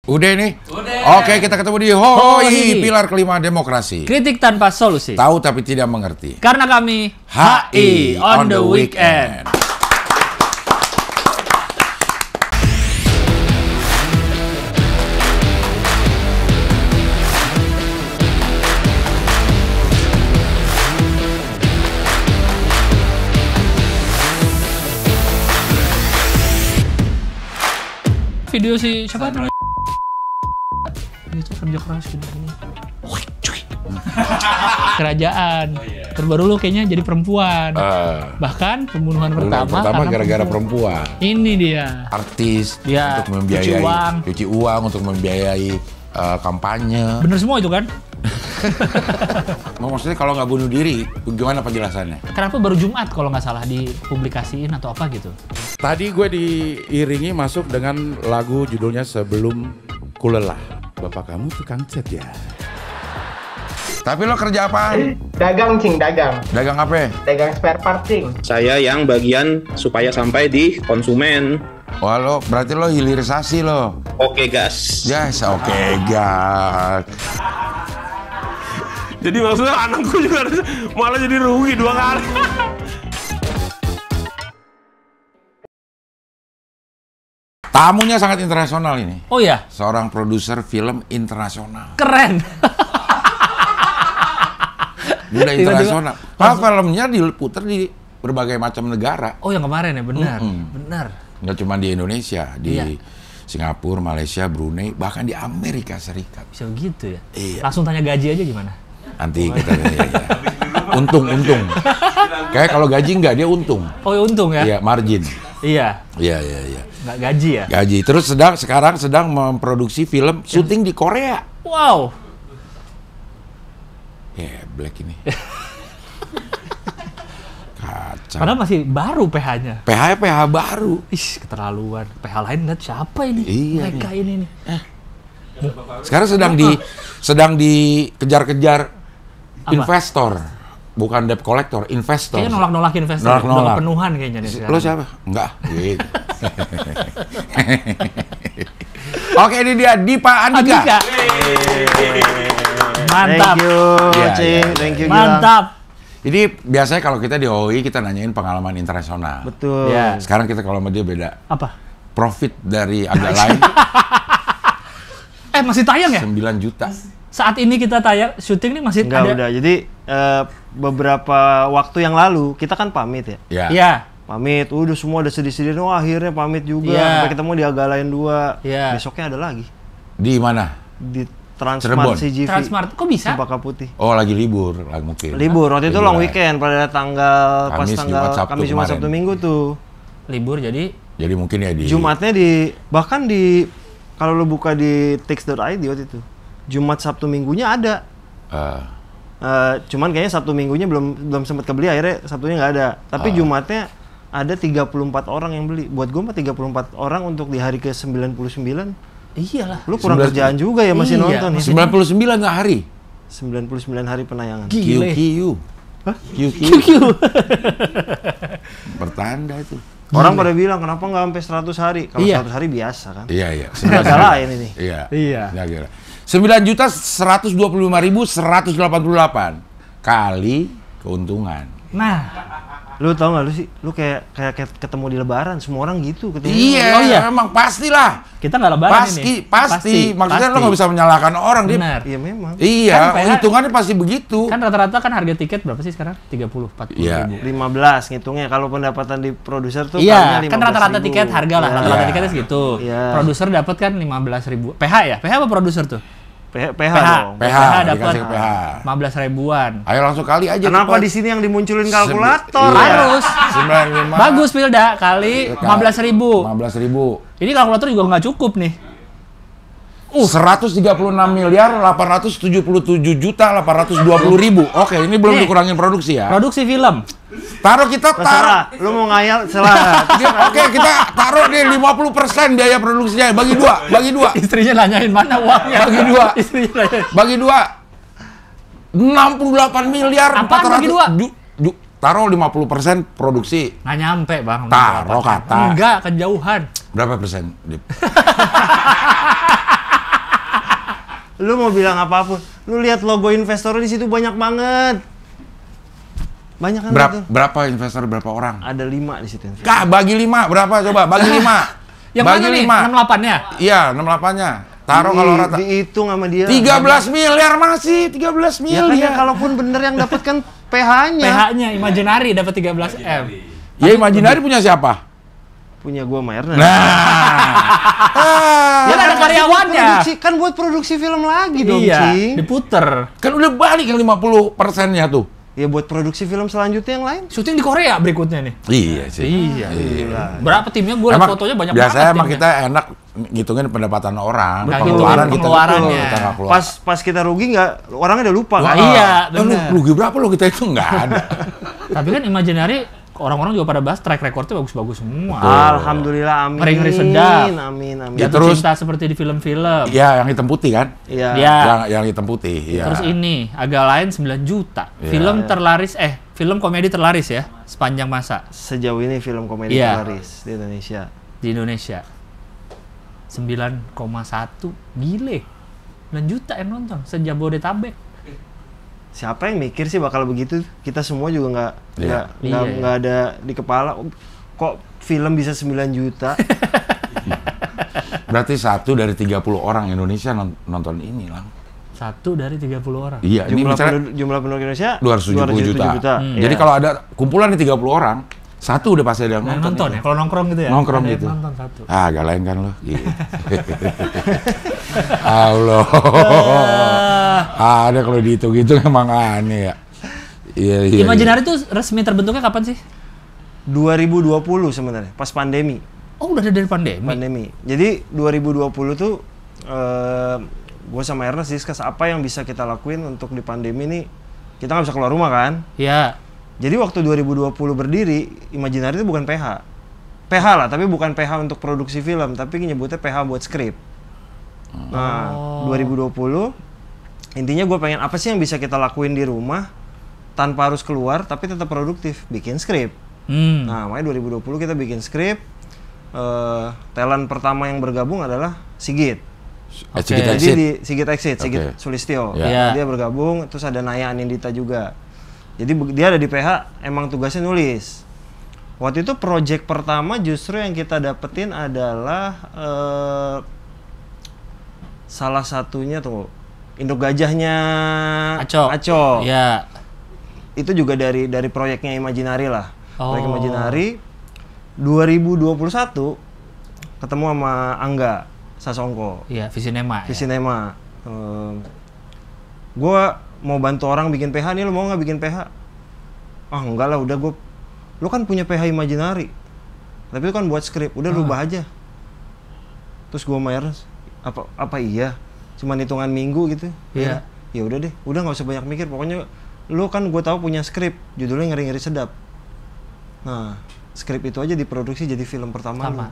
Udah nih? Udah. Oke, kita ketemu di HOI, pilar kelima demokrasi. Kritik tanpa solusi. Tahu tapi tidak mengerti. Karena kami HI on the weekend. Video si siapa namanya? Itu kerja keras gini. Kerajaan. Terbaru lu kayaknya jadi perempuan. Bahkan pembunuhan pertama gara-gara perempuan. Ini dia. Artis Ya, untuk membiayai cuci uang untuk membiayai kampanye. Bener semua itu kan? Maksudnya kalau nggak bunuh diri, gimana penjelasannya? Kenapa baru Jumat kalau nggak salah dipublikasiin atau apa gitu? Tadi gue diiringi masuk dengan lagu judulnya Sebelum Kulelah. Bapak kamu tukang cat ya? Tapi lo kerja apaan? Dagang, Cing, dagang. Dagang apa? Dagang spare part, Cing. Saya yang bagian supaya sampai di konsumen. Wah, lo berarti lo hilirisasi lo. Oke, gas. Yes, oke, gas. Jadi maksudnya anakku juga malah jadi rugi 2 kali. Tamunya sangat internasional ini. Oh ya, Seorang produser film internasional. keren. Udah Tiba-tiba internasional. Filmnya diputar di berbagai macam negara. Oh yang kemarin ya, benar. Benar. Nggak cuma di Indonesia, di Iya. Singapura, Malaysia, Brunei, bahkan di Amerika Serikat. Bisa begitu ya? Iya. Langsung tanya gaji aja gimana? Nanti kita ya. Untung. Kayak kalau gaji nggak, dia untung. Oh ya untung ya? Iya, margin. Iya. Iya. Nggak gaji ya? Gaji. Terus sekarang sedang memproduksi film syuting di Korea. Wow. Ya, black ini. Kacau. Padahal masih baru PH-nya. PH baru. Ih, keterlaluan. PH lain lihat siapa ini? Iya Mereka ini nih. Sekarang sedang dikejar-kejar investor, bukan debt collector, investor. Kayaknya nolak-nolak investor. Nolak-nolak. Udah kepenuhan kayaknya nih sekarang. Lo siapa? Enggak. Gitu. Oke, ini dia Dipa Andika. Mantap. Thank you, Iya, Cing. iya. Thank you, Gilang. Mantap. Ini biasanya kalau kita di HOI kita nanyain pengalaman internasional. Betul. Ya. Sekarang kita kalau sama dia beda. Apa? Profit dari agak lain Masih tayang ya? 9 juta. Saat ini kita tayang syuting nih masih Enggak, ada. udah. Jadi beberapa waktu yang lalu kita kan pamit ya. Ya. Iya. Pamit, udah semua udah sedih-sedih. Oh, akhirnya pamit juga. Iya. Sampai ketemu di Agalain 2. Iya. Besoknya ada lagi Di mana? di Cirebon. Transmart CGV. Transmart. Kok bisa? Cempaka Putih. Oh, lagi libur lah mungkin. Libur waktu itu long Liburan. weekend pada tanggal Kamis, Jumat, Sabtu Kamis, Jumat, kemarin. Sabtu, Minggu tuh. Libur jadi Jadi mungkin ya di Jumatnya bahkan kalau lu buka di tix.id waktu itu. Jumat, Sabtu, Minggunya ada. Cuman kayaknya Sabtu Minggunya belum sempat kebeli, akhirnya Sabtunya nggak ada. Tapi Jumatnya ada 34 orang yang beli. Buat gue mah 34 orang untuk di hari ke-99. iyalah. Lu kurang 19 kerjaan juga ya masih Iya, nonton ya. 99 hari. 99 hari penayangan. Gile. QQ. Hah? QQ. Bertanda itu. Orang pada bilang kenapa nggak sampai 100 hari? Kalau Iya. 100 hari biasa kan. Iya. Agak lain ini. Iya. Iya. Kira-kira. 9.125.188 kali keuntungan. Nah, Lu tau nggak lu sih? Lu kayak ketemu di Lebaran, semua orang gitu ketemu. Iya, Oh iya? emang pastilah. kita nggak lebaran ini. Pasti. Maksudnya lo nggak bisa menyalahkan orang. Benar. Iya memang. Iya, Kan PH hitungannya pasti begitu. Kan rata-rata kan harga tiket berapa sih sekarang? 30-40 Iya. ribu. 15 ngitungnya. Kalau pendapatan di produser tuh Iya, palinnya kan rata-rata 15.000. tiket harga lah, Iya. rata-rata Iya. tiketnya segitu. Iya. Produser dapat kan 15.000. PH ya? PH apa produser tuh? PH PH. dong. PH, dapat dikasih PH. 15 ribuan. Ayo langsung kali aja. Kenapa cepat. di sini yang dimunculin kalkulator? Iya. Harus. 95. Bagus Pilda, kali 15.000. 15.000. Ini kalkulator juga nggak cukup nih. 136.877.820.000. Oke, ini belum Nih. dikurangin produksi ya. Produksi film. Kita taruh. Terserah, lu mau ngayal salah. Oke, kita taruh nih 50% biaya produksinya. Bagi dua. Istrinya nanyain mana uangnya. Bagi dua. Istrinya nanyain. Bagi dua. 68 miliar. Apaan bagi dua? Taruh 50% produksi. Nggak nyampe bang. Taruh 68. kata. Enggak, kejauhan. Berapa persen? Dip? Lu mau bilang apapun, lu lihat logo investor di situ banyak banget. Banyak kan itu? Berapa investor, berapa orang? Ada 5 di situ. Kak, bagi 5 berapa coba? Bagi 5. Yang bagi mana nih? 68-nya? Iya, 68-nya. Taruh kalau rata. Dihitung sama dia. 13 miliar masih, 13 Ya miliar. kan ya, kalaupun bener yang dapat kan PH-nya. PH-nya Imaginary dapat 13 M. Ya Imaginary punya siapa? Punya gua sama Ernest. Ya ada karyawannya. Kan buat produksi film lagi dong, Iya, Cing. diputer. Kan udah balik yang 50%-nya tuh. Ya buat produksi film selanjutnya yang lain. Syuting di Korea berikutnya nih. Iya sih. Iya. Berapa timnya? Gue liat fotonya banyak banget. Biasanya emang timnya. kita enak ngitungin pendapatan orang. Nggak Pengeluaran ngitungin kita pengeluarannya. kita nggak keluar. Pas kita rugi nggak, orangnya udah lupa Wah, kan? iya, lu bener. rugi berapa lo kita itu nggak ada. Tapi kan Imaginary orang-orang juga pada bahas track recordnya bagus-bagus semua. Alhamdulillah, amin. Ngeri-ngeri sedap. Amin. Jatuh terus- cinta seperti di film-film. Iya, yang hitam putih kan? Iya. Iya. Yang hitam putih. Iya. Terus ini agak lain 9 juta. Iya. Film komedi terlaris ya sepanjang masa Sejauh ini film komedi Iya. terlaris di Indonesia. di Indonesia. 9,1 gile. 9 juta yang nonton sejabodetabek. Siapa yang mikir sih bakal begitu? Kita semua juga Iya. nggak ada di kepala. Kok film bisa 9 juta? Berarti 1 dari 30 orang Indonesia nonton ini lah. 1 dari 30 orang. Iya, ini misalnya jumlah penduduk Indonesia 270 juta. Jadi Iya. kalau ada kumpulan nih 30 orang, 1 udah pasti ada yang Yang nonton. nonton ya, kalau nongkrong gitu ya. Nongkrong Ada yang gitu. Nonton 1. Ah, gak lain kan lo. Gitu. Allah. Ada kalau dihitung-hitung emang aneh ya. Iya. Imaginary itu resmi terbentuknya kapan sih? 2020 sebenarnya, pas pandemi. Oh, udah dari pandemi. Jadi 2020 tuh gue sama Ernest discuss apa yang bisa kita lakuin untuk di pandemi ini. Kita nggak bisa keluar rumah kan? Iya. Jadi waktu 2020 berdiri, Imaginary itu bukan PH. PH lah, tapi bukan PH untuk produksi film, tapi nyebutnya PH buat skrip. Nah, 2020 intinya gue pengen apa sih yang bisa kita lakuin di rumah tanpa harus keluar tapi tetap produktif, bikin skrip. Nah, makanya 2020 kita bikin skrip. Talent pertama yang bergabung adalah Sigit. Sigit Jadi Exit. di Sigit Exit, Sigit Oke. Sulistyo. Ya. Dia bergabung, terus ada Naya Anindita juga. Jadi dia ada di PH, emang tugasnya nulis. Waktu itu project pertama justru yang kita dapetin adalah salah satunya tuh Induk Gajahnya Aco. Iya. Itu juga dari proyeknya Imaginary lah. Proyek Oh. Imaginary 2021 ketemu sama Angga Sasongko. Iya, Visinema. Visinema. Gue mau bantu orang bikin PH nih, lo mau nggak bikin PH? Ah enggak lah, udah gue. Lo kan punya PH Imaginary, tapi itu kan buat skrip, udah lu ubah aja. Terus gue sama Ernest, apa iya? Cuman hitungan minggu gitu. Iya. Ya udah deh, udah nggak usah banyak mikir. Pokoknya lo kan gue tahu punya skrip, judulnya Ngeri-Ngeri Sedap. Nah, skrip itu aja diproduksi jadi film pertama.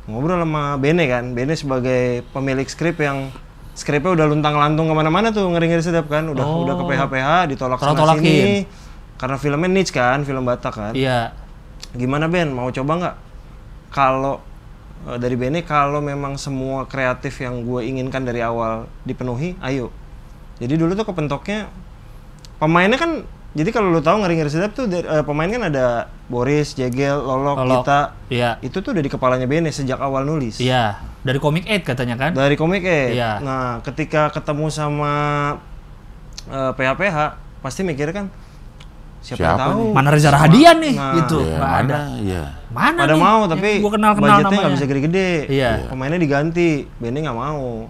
Ngobrol sama Bene kan, Bene sebagai pemilik skrip yang skripnya udah luntang-lantung kemana-mana tuh, Ngeri-Ngeri Sedap kan, udah ke PH-PH, ditolak sana sini, karena filmnya niche kan, film Batak kan. Iya. Gimana Ben, mau coba nggak? Kalau dari Bene, kalau memang semua kreatif yang gue inginkan dari awal dipenuhi, ayo. Jadi dulu tuh kepentoknya, pemainnya kan, jadi kalau lu tahu Ngeri-Ngeri Sedap tuh pemain kan ada Boris, Jegel, Lolok, Gita. Iya. Itu tuh udah di kepalanya Bene sejak awal nulis. Iya. Dari Comic 8 katanya kan? Dari Komik Iya. Nah, ketika ketemu sama PH-PH, pasti mikirnya kan siapa yang Siapa tahu? nih? Mana Reza Rahadian nih? Nah, gitu. Iya, Nggak ada. Iya. Mana Pada nih? mau, tapi Gua kenal budgetnya namanya. nggak bisa gede-gede. Iya. Pemainnya diganti, Bene nggak mau.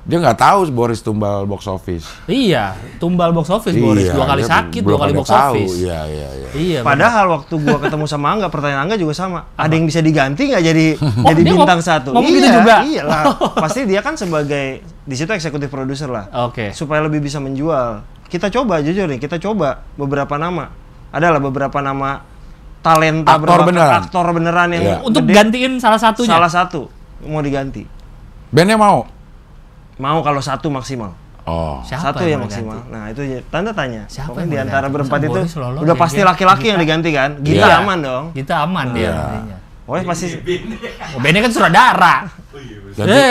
Dia nggak tahu Boris tumbal box office. Iya, tumbal box office Boris. 2 kali dia sakit, 2 belum kali pada box tahu. office. Iya. Iya. Padahal waktu gua ketemu sama Angga, pertanyaan Angga juga sama. Ada yang bisa diganti nggak jadi jadi dia bintang satu? ngomong gitu juga? Iyalah. Pasti dia kan sebagai di situ eksekutif produser lah. Oke. Supaya lebih bisa menjual. Kita coba jujur nih, kita coba beberapa nama. Adalah beberapa nama talenta aktor beneran yang Iya. Untuk gede. gantiin salah satunya. Salah satu mau diganti. Bandnya mau? Mau kalau satu maksimal. Oh. Siapa Satu yang mau diganti? maksimal. Nah, itu tanda tanya. Siapa Pokoknya yang di mau antara diganti? berempat Masa itu Boris, Lolo, udah pasti Jegel, laki-laki Gita. yang diganti kan? Gita Iya. aman dong. Kita aman dia. Iya. artinya. Oh pasti. Bene kan sutradara.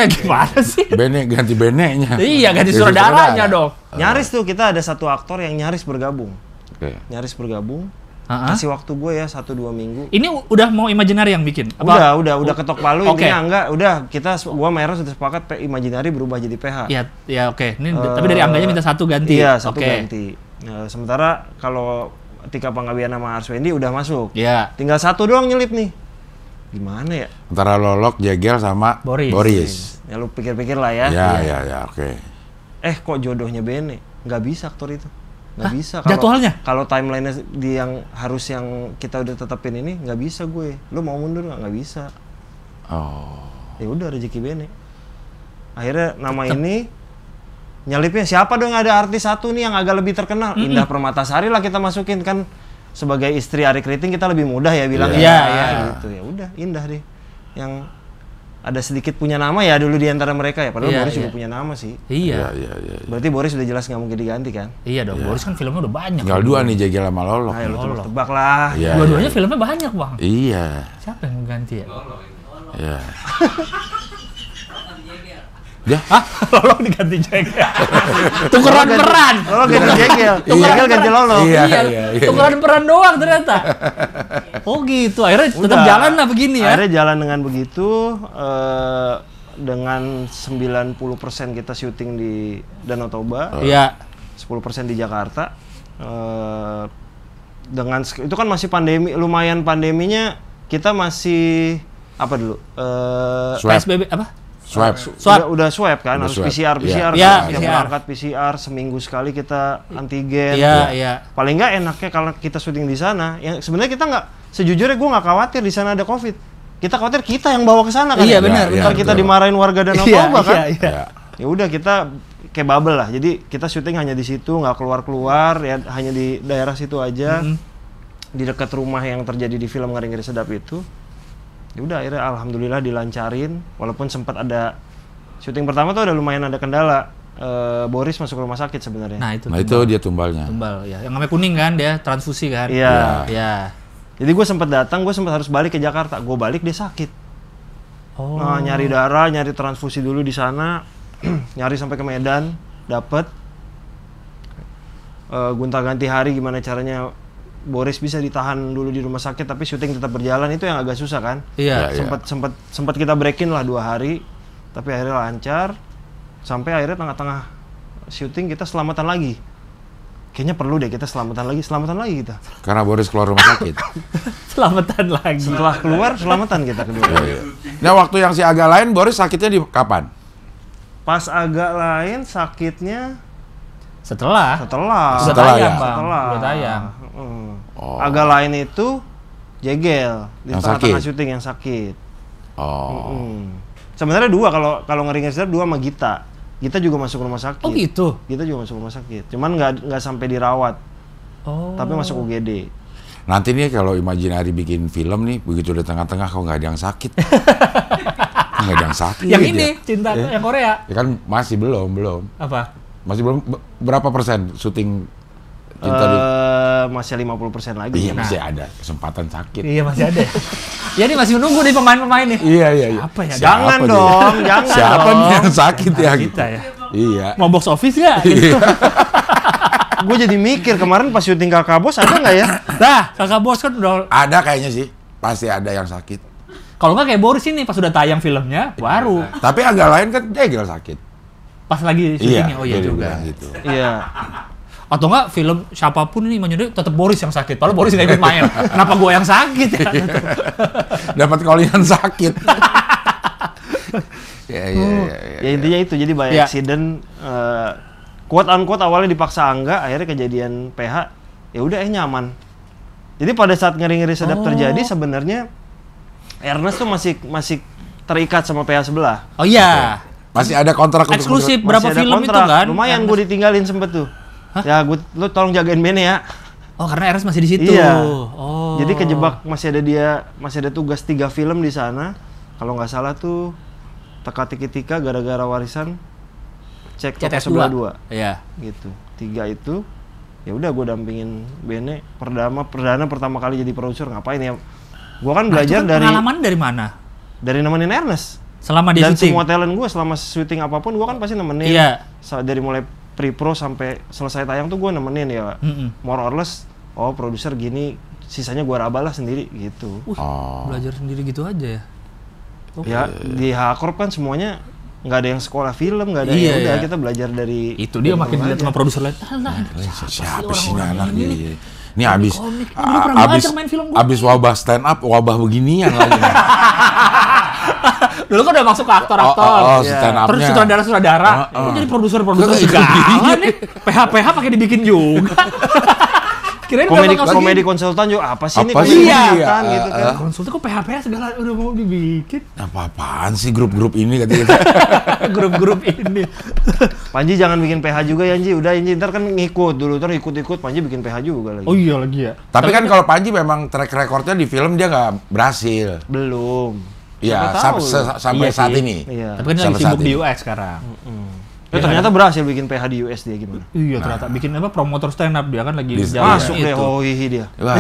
Gimana sih? Bene ganti Bene-nya. Iya, ganti sutradaranya dong. Nyaris tuh kita ada satu aktor yang nyaris bergabung. Oke. Nyaris bergabung. Heeh. Kasih waktu gue ya 1-2 minggu. Ini udah mau Imaginary yang bikin? Udah ketok palu. Oke. Intinya enggak, udah gua sama Eros sudah sepakat Imaginary berubah jadi PH. Ya oke. Ini tapi dari Angganya minta satu ganti. Iya, satu Oke. ganti. Nah, sementara kalau Tika Panggabean sama Arswendi udah masuk. Iya. Tinggal satu doang nyelip nih. Gimana ya? Antara Lolok, Jegel sama Boris. Ya lu pikir-pikir lah ya. Ya, oke. Kok jodohnya Bene? Nggak bisa aktor itu. Nggak bisa. Jadwalnya? Kalau timeline-nya di yang kita udah tetapin ini nggak bisa gue. Lu mau mundur nggak bisa. Oh. Ya udah rezeki Bene. Akhirnya nama ini nyelipnya siapa dong yang ada artis satu nih yang agak lebih terkenal. Indah Permatasari lah kita masukin kan sebagai istri Ari Kriting kita lebih mudah ya bilang Iya. gitu ya udah Indah deh yang ada sedikit punya nama ya dulu di antara mereka ya padahal Boris juga punya nama sih. Iya. Berarti Boris udah jelas nggak mungkin diganti kan? Iya dong. Boris kan filmnya udah banyak. Tinggal 2 nih, Jegel sama Lolok. Ayo lu tebak lah. Iya. Dua-duanya filmnya banyak, Bang. Iya. Siapa yang ganti ya? Iya. Lolok diganti Jegel. Tukeran peran. Lolo ganti Jegel. Jegel ganti Lolo. Iya. Tukeran peran doang ternyata. Oh gitu. Akhirnya tetap jalan lah begini ya. Akhirnya jalan dengan begitu. Dengan 90% kita syuting di Danau Toba. Iya. 10% di Jakarta. Dengan itu kan masih pandemi, lumayan pandeminya kita masih apa dulu? PSBB apa? Swab. Udah swab kan, Udah harus swab. PCR, Iya, tiap PCR. berangkat PCR seminggu sekali kita antigen. Iya. Paling nggak enaknya kalau kita syuting di sana, yang sebenarnya kita nggak, sejujurnya gue nggak khawatir di sana ada COVID. Kita khawatir kita yang bawa ke sana kan. Iya, ya? benar, Ntar kita betul. dimarahin warga Danau Toba kan. Iya. Ya udah kita kayak bubble lah. Jadi kita syuting hanya di situ, nggak keluar-keluar, ya hanya di daerah situ aja. Di dekat rumah yang terjadi di film Ngeri-Ngeri Sedap itu. Ya udah akhirnya alhamdulillah dilancarin, walaupun sempat ada syuting pertama tuh udah lumayan ada kendala. Boris masuk rumah sakit sebenarnya. Nah itu. Nah itu dia tumbalnya. Tumbal ya. Yang namanya kuning kan dia transfusi kan. Iya. Iya. Jadi gue sempat datang, gue sempat harus balik ke Jakarta. Gue balik dia sakit. Oh. Nah, nyari darah, nyari transfusi dulu di sana, nyari sampai ke Medan, dapet. Gonta-ganti hari gimana caranya Boris bisa ditahan dulu di rumah sakit tapi syuting tetap berjalan, itu yang agak susah kan. Iya. Sempat kita breakin lah 2 hari, tapi akhirnya lancar. Sampai akhirnya tengah-tengah syuting kita selamatan lagi. Kayaknya perlu deh kita selamatan lagi kita. Karena Boris keluar rumah sakit. Selamatan lagi. Setelah keluar selamatan kita kedua. Nah waktu yang si agak lain Boris sakitnya di kapan? Pas agak lain sakitnya Setelah setelah tayang, ya? Bang. Udah tayang. Oh. Agak lain itu Jegel di Yang tengah-tengah sakit? syuting yang sakit. Oh. Sebenarnya 2 kalau Ngeri-Ngeri Sedap 2 sama Gita. Gita juga masuk rumah sakit. Oh gitu. Gita juga masuk rumah sakit. Cuman nggak sampai dirawat. Oh. Tapi masuk UGD. Nanti nih kalau Imaginary bikin film nih, begitu di tengah-tengah kok nggak ada yang sakit. Nggak ada yang sakit. Yang ya. ini cinta yang Korea. Ya kan masih belum. Apa? Masih belum, berapa persen syuting cinta di... Masih 50% lagi. Iya, masih ada kesempatan sakit. Iya masih ada. Ya ini masih menunggu nih pemain-pemain nih. Iya. Apa ya? Jangan Siapa dong, dia? jangan Siapa dong. nih yang sakit ya? Kita ya. Iya. Mau box office nggak? Iya. Gue jadi mikir kemarin pas syuting Kakak Bos ada nggak ya? Nah, kakak bos kan udah. Ada kayaknya sih, pasti ada yang sakit. Kalau nggak kayak Boris ini pas udah tayang filmnya baru. Tapi agak lain kan Jegel sakit. Pas lagi syutingnya. Oh iya dia juga. bilang gitu. Iya. Atau enggak film siapapun ini Imaginary tetap Boris yang sakit. Padahal Boris nggak ikut main. Kenapa gue yang sakit ya? Dapat kalian sakit. Ya. Ya intinya itu, jadi by Ya. accident, quote unquote awalnya dipaksa Angga, akhirnya kejadian PH, ya udah nyaman. Jadi pada saat Ngeri-Ngeri Sedap terjadi sebenarnya Ernest tuh masih terikat sama PH sebelah. Oh iya. Masih ada kontrak untuk Eksklusif Masih berapa ada film itu kontrak. kan? Lumayan gue ditinggalin sempet tuh. Ya lu tolong jagain Bene ya. Oh karena Ernest masih di situ. Iya. Oh. Jadi kejebak, masih ada tugas 3 film di sana. Kalau nggak salah tuh teka-teki gara-gara warisan cek toko CTS sebelah 2. 2. Iya. Gitu. 3 itu ya udah gue dampingin Bene perdana pertama kali jadi produser, ngapain ya Gue kan Nah, belajar itu kan dari pengalaman dari mana? nemenin Ernest. Selama dia Dan syuting. semua talent gue selama syuting apapun gue kan pasti nemenin. Iya. Dari mulai pre-pro sampai selesai tayang tuh gue nemenin ya. More or less, produser gini, sisanya gue raba lah sendiri gitu. Belajar sendiri gitu aja ya. Ya di Hakrop kan semuanya nggak ada yang sekolah film, nggak ada Iya, yang udah iya. kita belajar dari Itu dia makin dilihat sama produser lain. Siapa sih ini anak ini? ini? Ini abis komik. Dulu pernah baca main film gua. abis wabah stand up, wabah beginian lagi. Dulu kan udah masuk ke aktor-aktor. stand Terus up-nya. sutradara-sutradara. Kok jadi produser-produser Iya. segala nih? PH pakai dibikin juga. Kirain komedi konsultan juga apa sih ini Apa komedi sih? konsultan Iya, gitu kan. konsultan kok PH segala udah mau dibikin. Apa-apaan sih grup-grup ini katanya. Grup-grup ini. Panji jangan bikin PH juga ya Anji, udah Anji ntar kan ngikut dulu, ntar ikut-ikut Panji bikin PH juga lagi. Oh iya lagi ya. Tapi kan kalau Panji memang track recordnya di film dia nggak berhasil. Belum. Iya, Siapa tahu. sampai Iya saat sih. ini. Iya. Tapi kan Sampai lagi saat sibuk di ini. US sekarang. Ya, ternyata berhasil bikin PH di US dia gimana? Iya ternyata bikin apa promotor stand up dia kan lagi Di- jalan Masuk deh hohihi dia. Wah.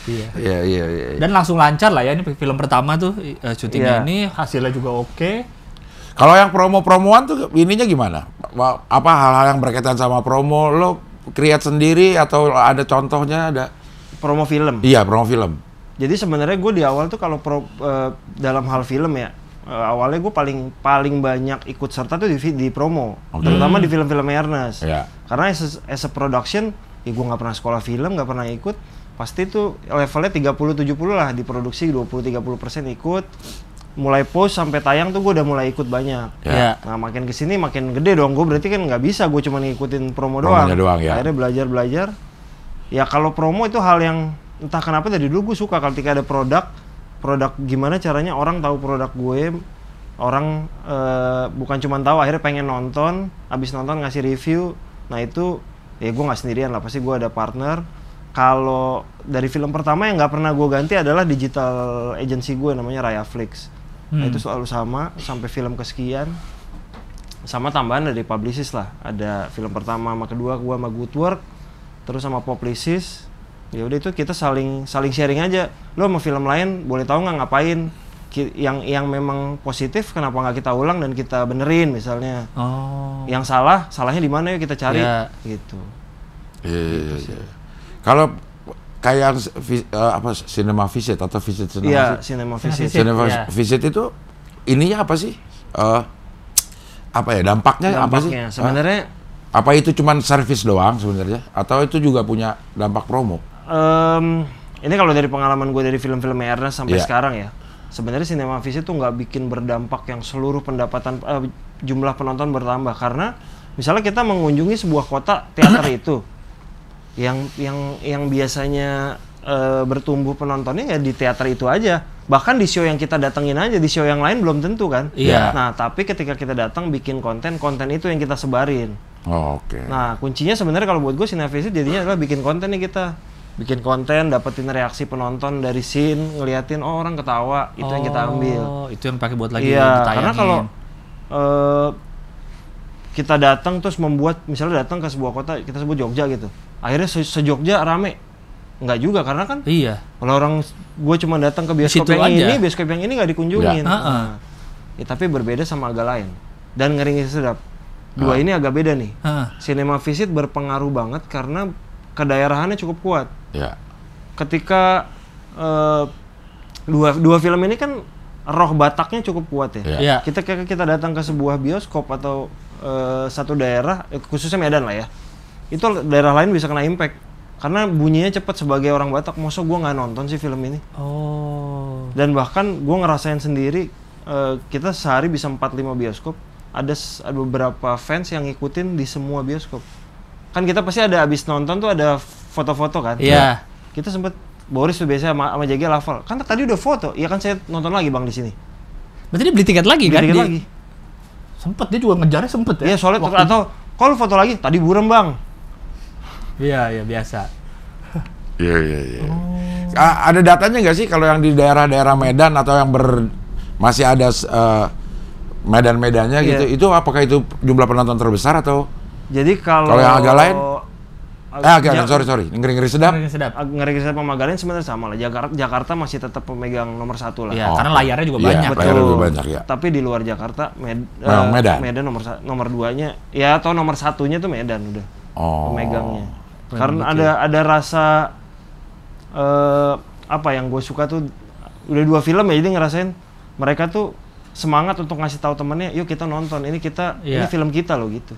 Iya. Iya. Dan langsung lancar lah ya ini film pertama tuh syutingnya Iya. ini hasilnya juga oke. Kalau yang promo-promoan tuh ininya gimana? Apa hal-hal yang berkaitan sama promo lo create sendiri atau ada contohnya ada? Promo film. Iya, promo film. Jadi sebenarnya gue di awal tuh kalau dalam hal film ya, awalnya gue paling banyak ikut serta tuh di promo, terutama di film-film Ernest. Iya. Karena as a production, ya gue nggak pernah sekolah film, nggak pernah ikut, pasti tuh levelnya 30-70 lah di produksi, 20-30% ikut. Mulai post sampai tayang tuh gue udah mulai ikut banyak. Iya. Nah makin kesini makin gede dong, gue berarti kan nggak bisa gue cuma ngikutin promo doang. Promonya doang, ya. Akhirnya belajar. Ya kalau promo itu hal yang entah kenapa dari dulu gue suka ketika ada produk gimana caranya orang tahu produk gue, orang bukan cuma tahu akhirnya pengen nonton, habis nonton ngasih review. Nah itu ya gue nggak sendirian lah, pasti gue ada partner. Kalau dari film pertama yang nggak pernah gue ganti adalah digital agency gue namanya Raya Flix. Nah, itu selalu sama sampai film kesekian. Sama tambahan dari Publicis lah. Ada film pertama sama kedua gue sama Goodwork, terus sama Publicis. Ya udah itu kita saling sharing aja. Lo sama film lain boleh tahu nggak ngapain? Yang memang positif kenapa nggak kita ulang dan kita benerin misalnya. Oh. Yang salahnya di mana yuk kita cari gitu. Iya. Kalau kayak cinema visit atau visit cinema Iya, visit. cinema visit. Cinema Iya. visit itu ininya apa sih? Apa ya dampaknya apa sih? Sebenarnya Apa itu cuman servis doang sebenarnya atau itu juga punya dampak promo? ini kalau dari pengalaman gue dari film-film Ernest sampai Iya. sekarang ya, sebenarnya cinema visit tuh nggak bikin berdampak yang seluruh pendapatan jumlah penonton bertambah, karena misalnya kita mengunjungi sebuah kota teater itu yang biasanya bertumbuh penontonnya ya di teater itu aja, bahkan di show yang kita datengin aja, di show yang lain belum tentu kan. Iya. Nah tapi ketika kita datang bikin konten itu yang kita sebarin. Oh, oke. Nah, kuncinya sebenarnya kalau buat gue Cinevisit jadinya adalah bikin konten nih kita. Bikin konten, dapetin reaksi penonton dari scene, ngeliatin orang ketawa, itu yang kita ambil. Oh, itu yang pakai buat lagi Iya, ditayangin. karena kalau kita datang terus membuat, misalnya datang ke sebuah kota, kita sebut Jogja gitu. Akhirnya se-Jogja rame. Enggak juga, karena kan Iya. kalau orang, gue cuma datang ke bioskop Di situ yang aja. ini, bioskop yang ini nggak dikunjungin. Ya. Nah, ya, tapi berbeda sama agak lain. Dan Ngeri Sedap. Dua ini agak beda nih. Cinema Visit berpengaruh banget karena kedaerahannya cukup kuat. Ya. Ketika dua film ini kan roh Bataknya cukup kuat ya. Iya. Kita datang ke sebuah bioskop atau satu daerah, khususnya Medan lah ya. Itu daerah lain bisa kena impact. Karena bunyinya cepat sebagai orang Batak, masa gue nggak nonton sih film ini. Oh. Dan bahkan gue ngerasain sendiri, kita sehari bisa 4-5 bioskop. Ada beberapa fans yang ngikutin di semua bioskop. Kan kita pasti ada abis nonton tuh ada foto-foto kan. Iya. Kita sempet Boris tuh biasanya sama JG hafal. Kan tadi udah foto, ya kan saya nonton lagi bang di sini. Berarti dia beli tiket lagi kan? Beli tiket Dia- lagi. Sempet dia juga ngejarnya sempet ya. Iya soalnya Waktu- atau kalau foto lagi tadi buram bang. Iya biasa. Iya. Ada datanya nggak sih kalau yang di daerah-daerah Medan atau yang masih ada medan-medannya gitu, Iya. itu apakah itu jumlah penonton terbesar atau Jadi Kalau yang agak lain? sorry. Ngeri-ngeri sedap. Ngeri sedap. Ngeri sama Magarin sebenarnya sama lah. Jakarta masih tetap pemegang nomor 1 lah. Iya, karena layarnya juga Iya, banyak. layar lebih banyak ya. Tapi di luar Jakarta, Medan. Medan nomor 2-nya, ya atau nomor 1-nya tuh Medan udah pemegangnya. Karena ada rasa apa yang gue suka tuh udah 2 film ya, jadi ngerasain mereka tuh semangat untuk ngasih tahu temennya, yuk kita nonton, ini film kita loh gitu.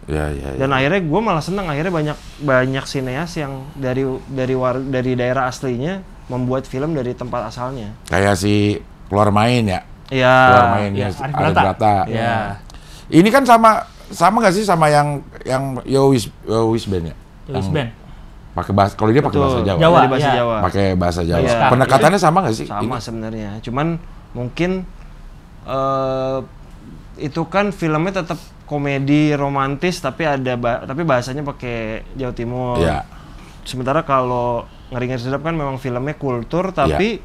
Iya. Dan akhirnya gue malah seneng, akhirnya banyak sineas yang dari daerah aslinya membuat film dari tempat asalnya. Kayak si Keluar Main ya. Iya. Keluar Main ya, Arif Brata. Iya. Ini kan sama nggak sih sama yang Yowis Band ya? Yowis Band. Pakai bahasa, kalau dia pakai bahasa Jawa. Dari bahasa iya. Jawa. Pakai bahasa Jawa. Iya. Pendekatannya sama nggak sih? Sama sebenarnya. Cuman mungkin itu kan filmnya tetap komedi romantis tapi tapi bahasanya pakai Jawa Timur. Iya. Sementara kalau Ngeri-Ngeri Sedap kan memang filmnya kultur tapi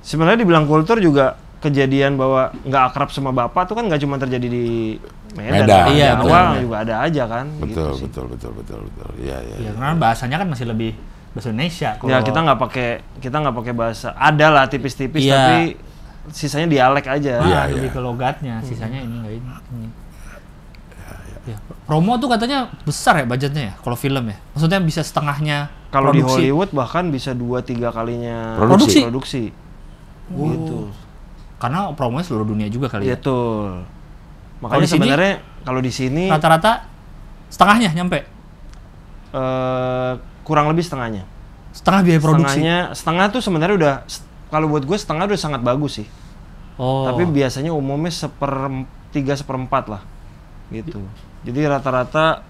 sebenarnya dibilang kultur juga kejadian bahwa nggak akrab sama bapak tuh kan nggak cuma terjadi di Medan. Iya, Jawa juga ada aja kan. Betul. Gitu sih. Betul. Iya. Iya, karena bahasanya kan masih lebih bahasa Indonesia. Ya kita nggak pakai bahasa. Ada lah tipis-tipis Iya. tapi sisanya dialek aja. Iya. Lebih ke logatnya, sisanya ini nggak ini. Ya. Promo tuh katanya besar ya budgetnya ya, kalau film ya. Maksudnya bisa setengahnya Kalau di produksi. Hollywood bahkan bisa 2-3 kalinya Produksi. Gitu. Karena promonya seluruh dunia juga kali ya. Betul. Kalau Makanya di sini, sebenarnya kalau di sini rata-rata setengahnya nyampe. kurang lebih setengahnya. Setengah biaya produksi. Setengah tuh sebenarnya udah, kalau buat gue setengah udah sangat bagus sih. Oh. Tapi biasanya umumnya 3/4 lah. Gitu. Jadi rata-rata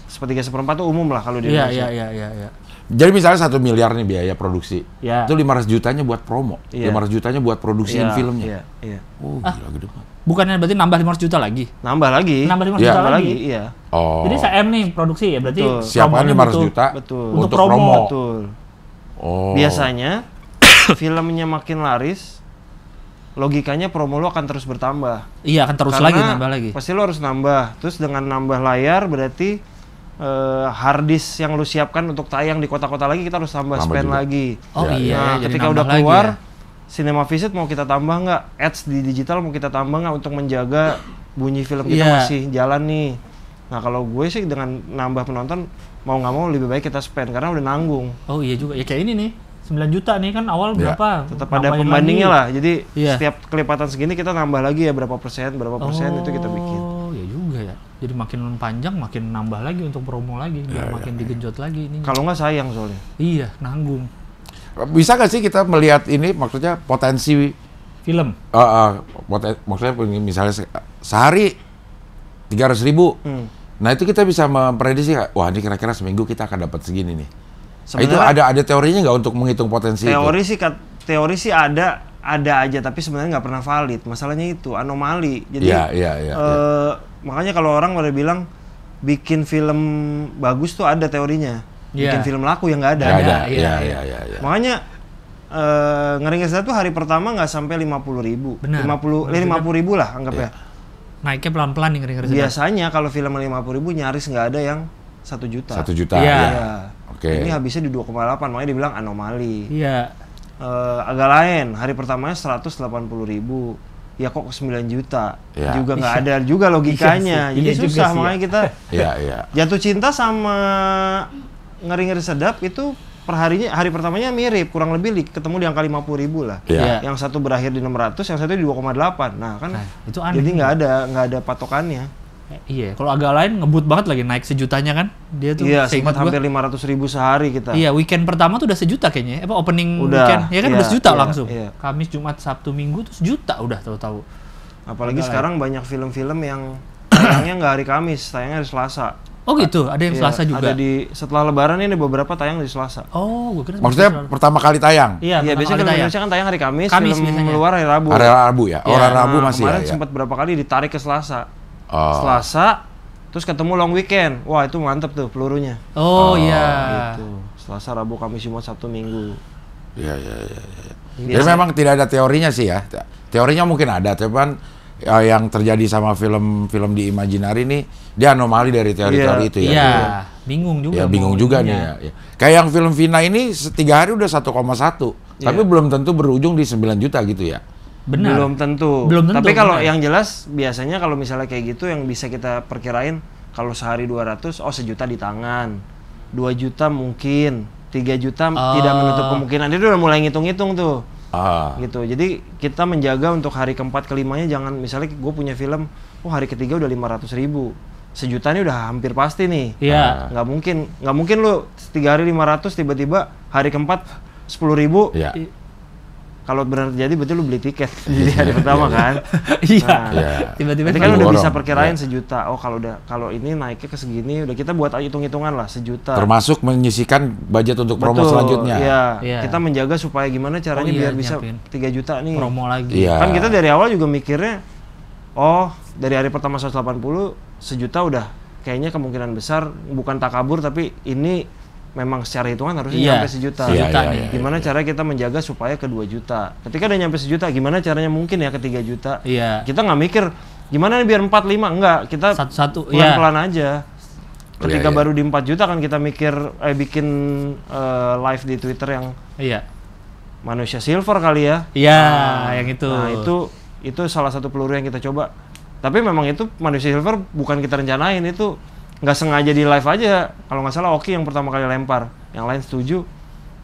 1/3 tuh umum lah kalau di Indonesia. Iya. Jadi misalnya 1 miliar nih biaya produksi. Iya. Itu 500 jutanya buat promo. Iya. 500 jutanya buat produksiin filmnya. Iya. Oh, gila gede banget. Bukannya berarti nambah 500 juta lagi? Nambah lagi. Nambah 500 Iya. juta Nambah lagi? lagi, iya. Oh. Jadi saya nih produksi ya, berarti Betul. Siapkan promonya 500 butuh- juta Betul. Untuk promo. Betul. Oh. Biasanya filmnya makin laris, logikanya promo lo akan terus bertambah. Iya, akan terus Karena lagi, nambah lagi. Pasti lo harus nambah. Terus dengan nambah layar berarti hard disk yang lu siapkan untuk tayang di kota-kota lagi kita harus tambah spend juga. lagi. Oh Ya, iya, Nah, jadi ketika nambah udah lagi keluar, ya. Cinema Visit mau kita tambah nggak? Ads di digital mau kita tambah nggak untuk menjaga bunyi film kita Iya. masih jalan nih. Nah kalau gue sih dengan nambah penonton mau nggak mau lebih baik kita spend karena udah nanggung. Oh iya juga, ya kayak ini nih, 9 juta nih kan awal Iya. berapa? Tetap ada Nambahin pembandingnya lagi. lah. Jadi Iya. setiap kelipatan segini kita nambah lagi ya berapa persen itu kita bikin. Oh iya juga ya. Jadi makin panjang makin nambah lagi untuk promo lagi, biar makin digenjot lagi ini. Kalau nggak sayang soalnya. Iya, nanggung. Bisa nggak sih kita melihat ini maksudnya potensi Film. maksudnya misalnya sehari 300.000. Nah itu kita bisa memprediksi, wah ini kira-kira seminggu kita akan dapat segini nih. Nah, itu Sebenarnya ada teorinya nggak untuk menghitung potensi teori sih ada aja tapi sebenarnya nggak pernah valid. Masalahnya itu anomali. Jadi Iya. makanya kalau orang pada bilang bikin film bagus tuh ada teorinya. Bikin Iya. film laku yang nggak ada. Nggak ada. Iya. Iya. Makanya Ngeri-Ngeri Sedap tuh hari pertama nggak sampai 50.000. Benar. 50.000 lah anggap ya. Naiknya pelan-pelan nih Ngeri-Ngeri Sedap. Biasanya kalau film 50.000 nyaris nggak ada yang 1 juta. 1 juta. Iya. Iya. Oke. Ini habisnya di 2,8 makanya dibilang anomali. Iya. Agak lain, hari pertamanya 180.000. Ya kok 9 juta. Iya. Juga nggak ada juga logikanya. Iya sih. Jadi Iya juga susah sih, makanya kita Iya. jatuh cinta sama Ngeri-Ngeri Sedap itu perharinya hari pertamanya mirip, kurang lebih ketemu di angka 50.000 lah. Iya. Yang satu berakhir di 600, yang satu di 2,8. Nah, kan itu aneh. jadi nggak ada patokannya. Iya, kalau agak lain ngebut banget lagi naik sejutanya kan. Dia tuh Iya, seingat sempat hampir 500.000 sehari kita. Iya, weekend pertama tuh udah sejuta kayaknya. Apa opening Udah, weekend? Ya kan iya, udah sejuta iya, langsung. iya. Kamis, Jumat, Sabtu, Minggu tuh sejuta udah tahu-tahu. Apalagi Agak sekarang banyak film-film yang tayangnya nggak hari Kamis, tayangnya hari Selasa. Oh gitu, ada yang Iya, Selasa juga. Ada setelah Lebaran ini beberapa tayang di Selasa. Oh, gue kira Maksudnya pertama kali tayang. Iya, Iya, pertama biasanya kali film tayang. Indonesia kan tayang hari Kamis, Kamis film biasanya. luar hari Rabu. Hari Rabu ya. Iya. Orang Rabu masih kemarin ya. sempat berapa kali ditarik ke Selasa. Oh. Selasa, terus ketemu long weekend. Wah, itu mantep tuh pelurunya. Oh, iya. Gitu. Selasa, Rabu, Kamis, Jumat, Sabtu, Minggu. Iya. Jadi memang tidak ada teorinya sih ya. Teorinya mungkin ada, cuman yang terjadi sama film-film di Imaginary ini dia anomali dari teori-teori itu ya. Iya. Bingung juga. Ya bingung mau juga nih ininya. ya. Kayak yang film Vina ini 3 hari udah 1,1. Tapi belum tentu berujung di 9 juta gitu ya. Benar. Belum tentu. Belum tentu, Tapi kalau benar. yang jelas biasanya kalau misalnya kayak gitu yang bisa kita perkirain kalau sehari 200, sejuta di tangan. 2 juta mungkin, 3 juta tidak menutup kemungkinan. Dia udah mulai ngitung-ngitung tuh. Gitu. Jadi kita menjaga untuk hari keempat kelimanya jangan misalnya gue punya film, hari ketiga udah 500.000. Sejuta ini udah hampir pasti nih. Iya. Nggak mungkin lu 3 hari 500 tiba-tiba hari keempat 10.000. Iya. Kalau benar terjadi berarti lu beli tiket di hari pertama kan. Iya. Iya. Tiba-tiba Berarti kan udah Borong. bisa perkirain Ya. sejuta. Oh kalau ini naiknya ke segini, udah kita buat hitung-hitungan lah sejuta. Termasuk menyisihkan budget untuk promo Betul, selanjutnya. Iya. Iya. Kita menjaga supaya gimana caranya Oh iya, biar bisa nyiapin. 3 juta nih. promo lagi. Iya. Kan kita dari awal juga mikirnya, dari hari pertama 180 sejuta udah kayaknya kemungkinan besar bukan takabur tapi ini memang secara hitungan harusnya Iya, nyampe sejuta. Iya, Sejuta iya, nih. iya. Gimana cara kita menjaga supaya ke 2 juta? Ketika udah nyampe sejuta, gimana caranya mungkin ya ke 3 juta? Iya. Kita nggak mikir gimana nih biar 4, 5, enggak. Kita Satu-satu, iya. pelan-pelan aja. Ketika Iya, iya. baru di 4 juta kan kita mikir bikin live di Twitter yang Iya. manusia silver kali ya. Iya, yang itu. Nah, itu salah satu peluru yang kita coba. Tapi memang itu manusia silver bukan kita rencanain, itu nggak sengaja di live aja. Kalau nggak salah Oki yang pertama kali lempar, yang lain setuju.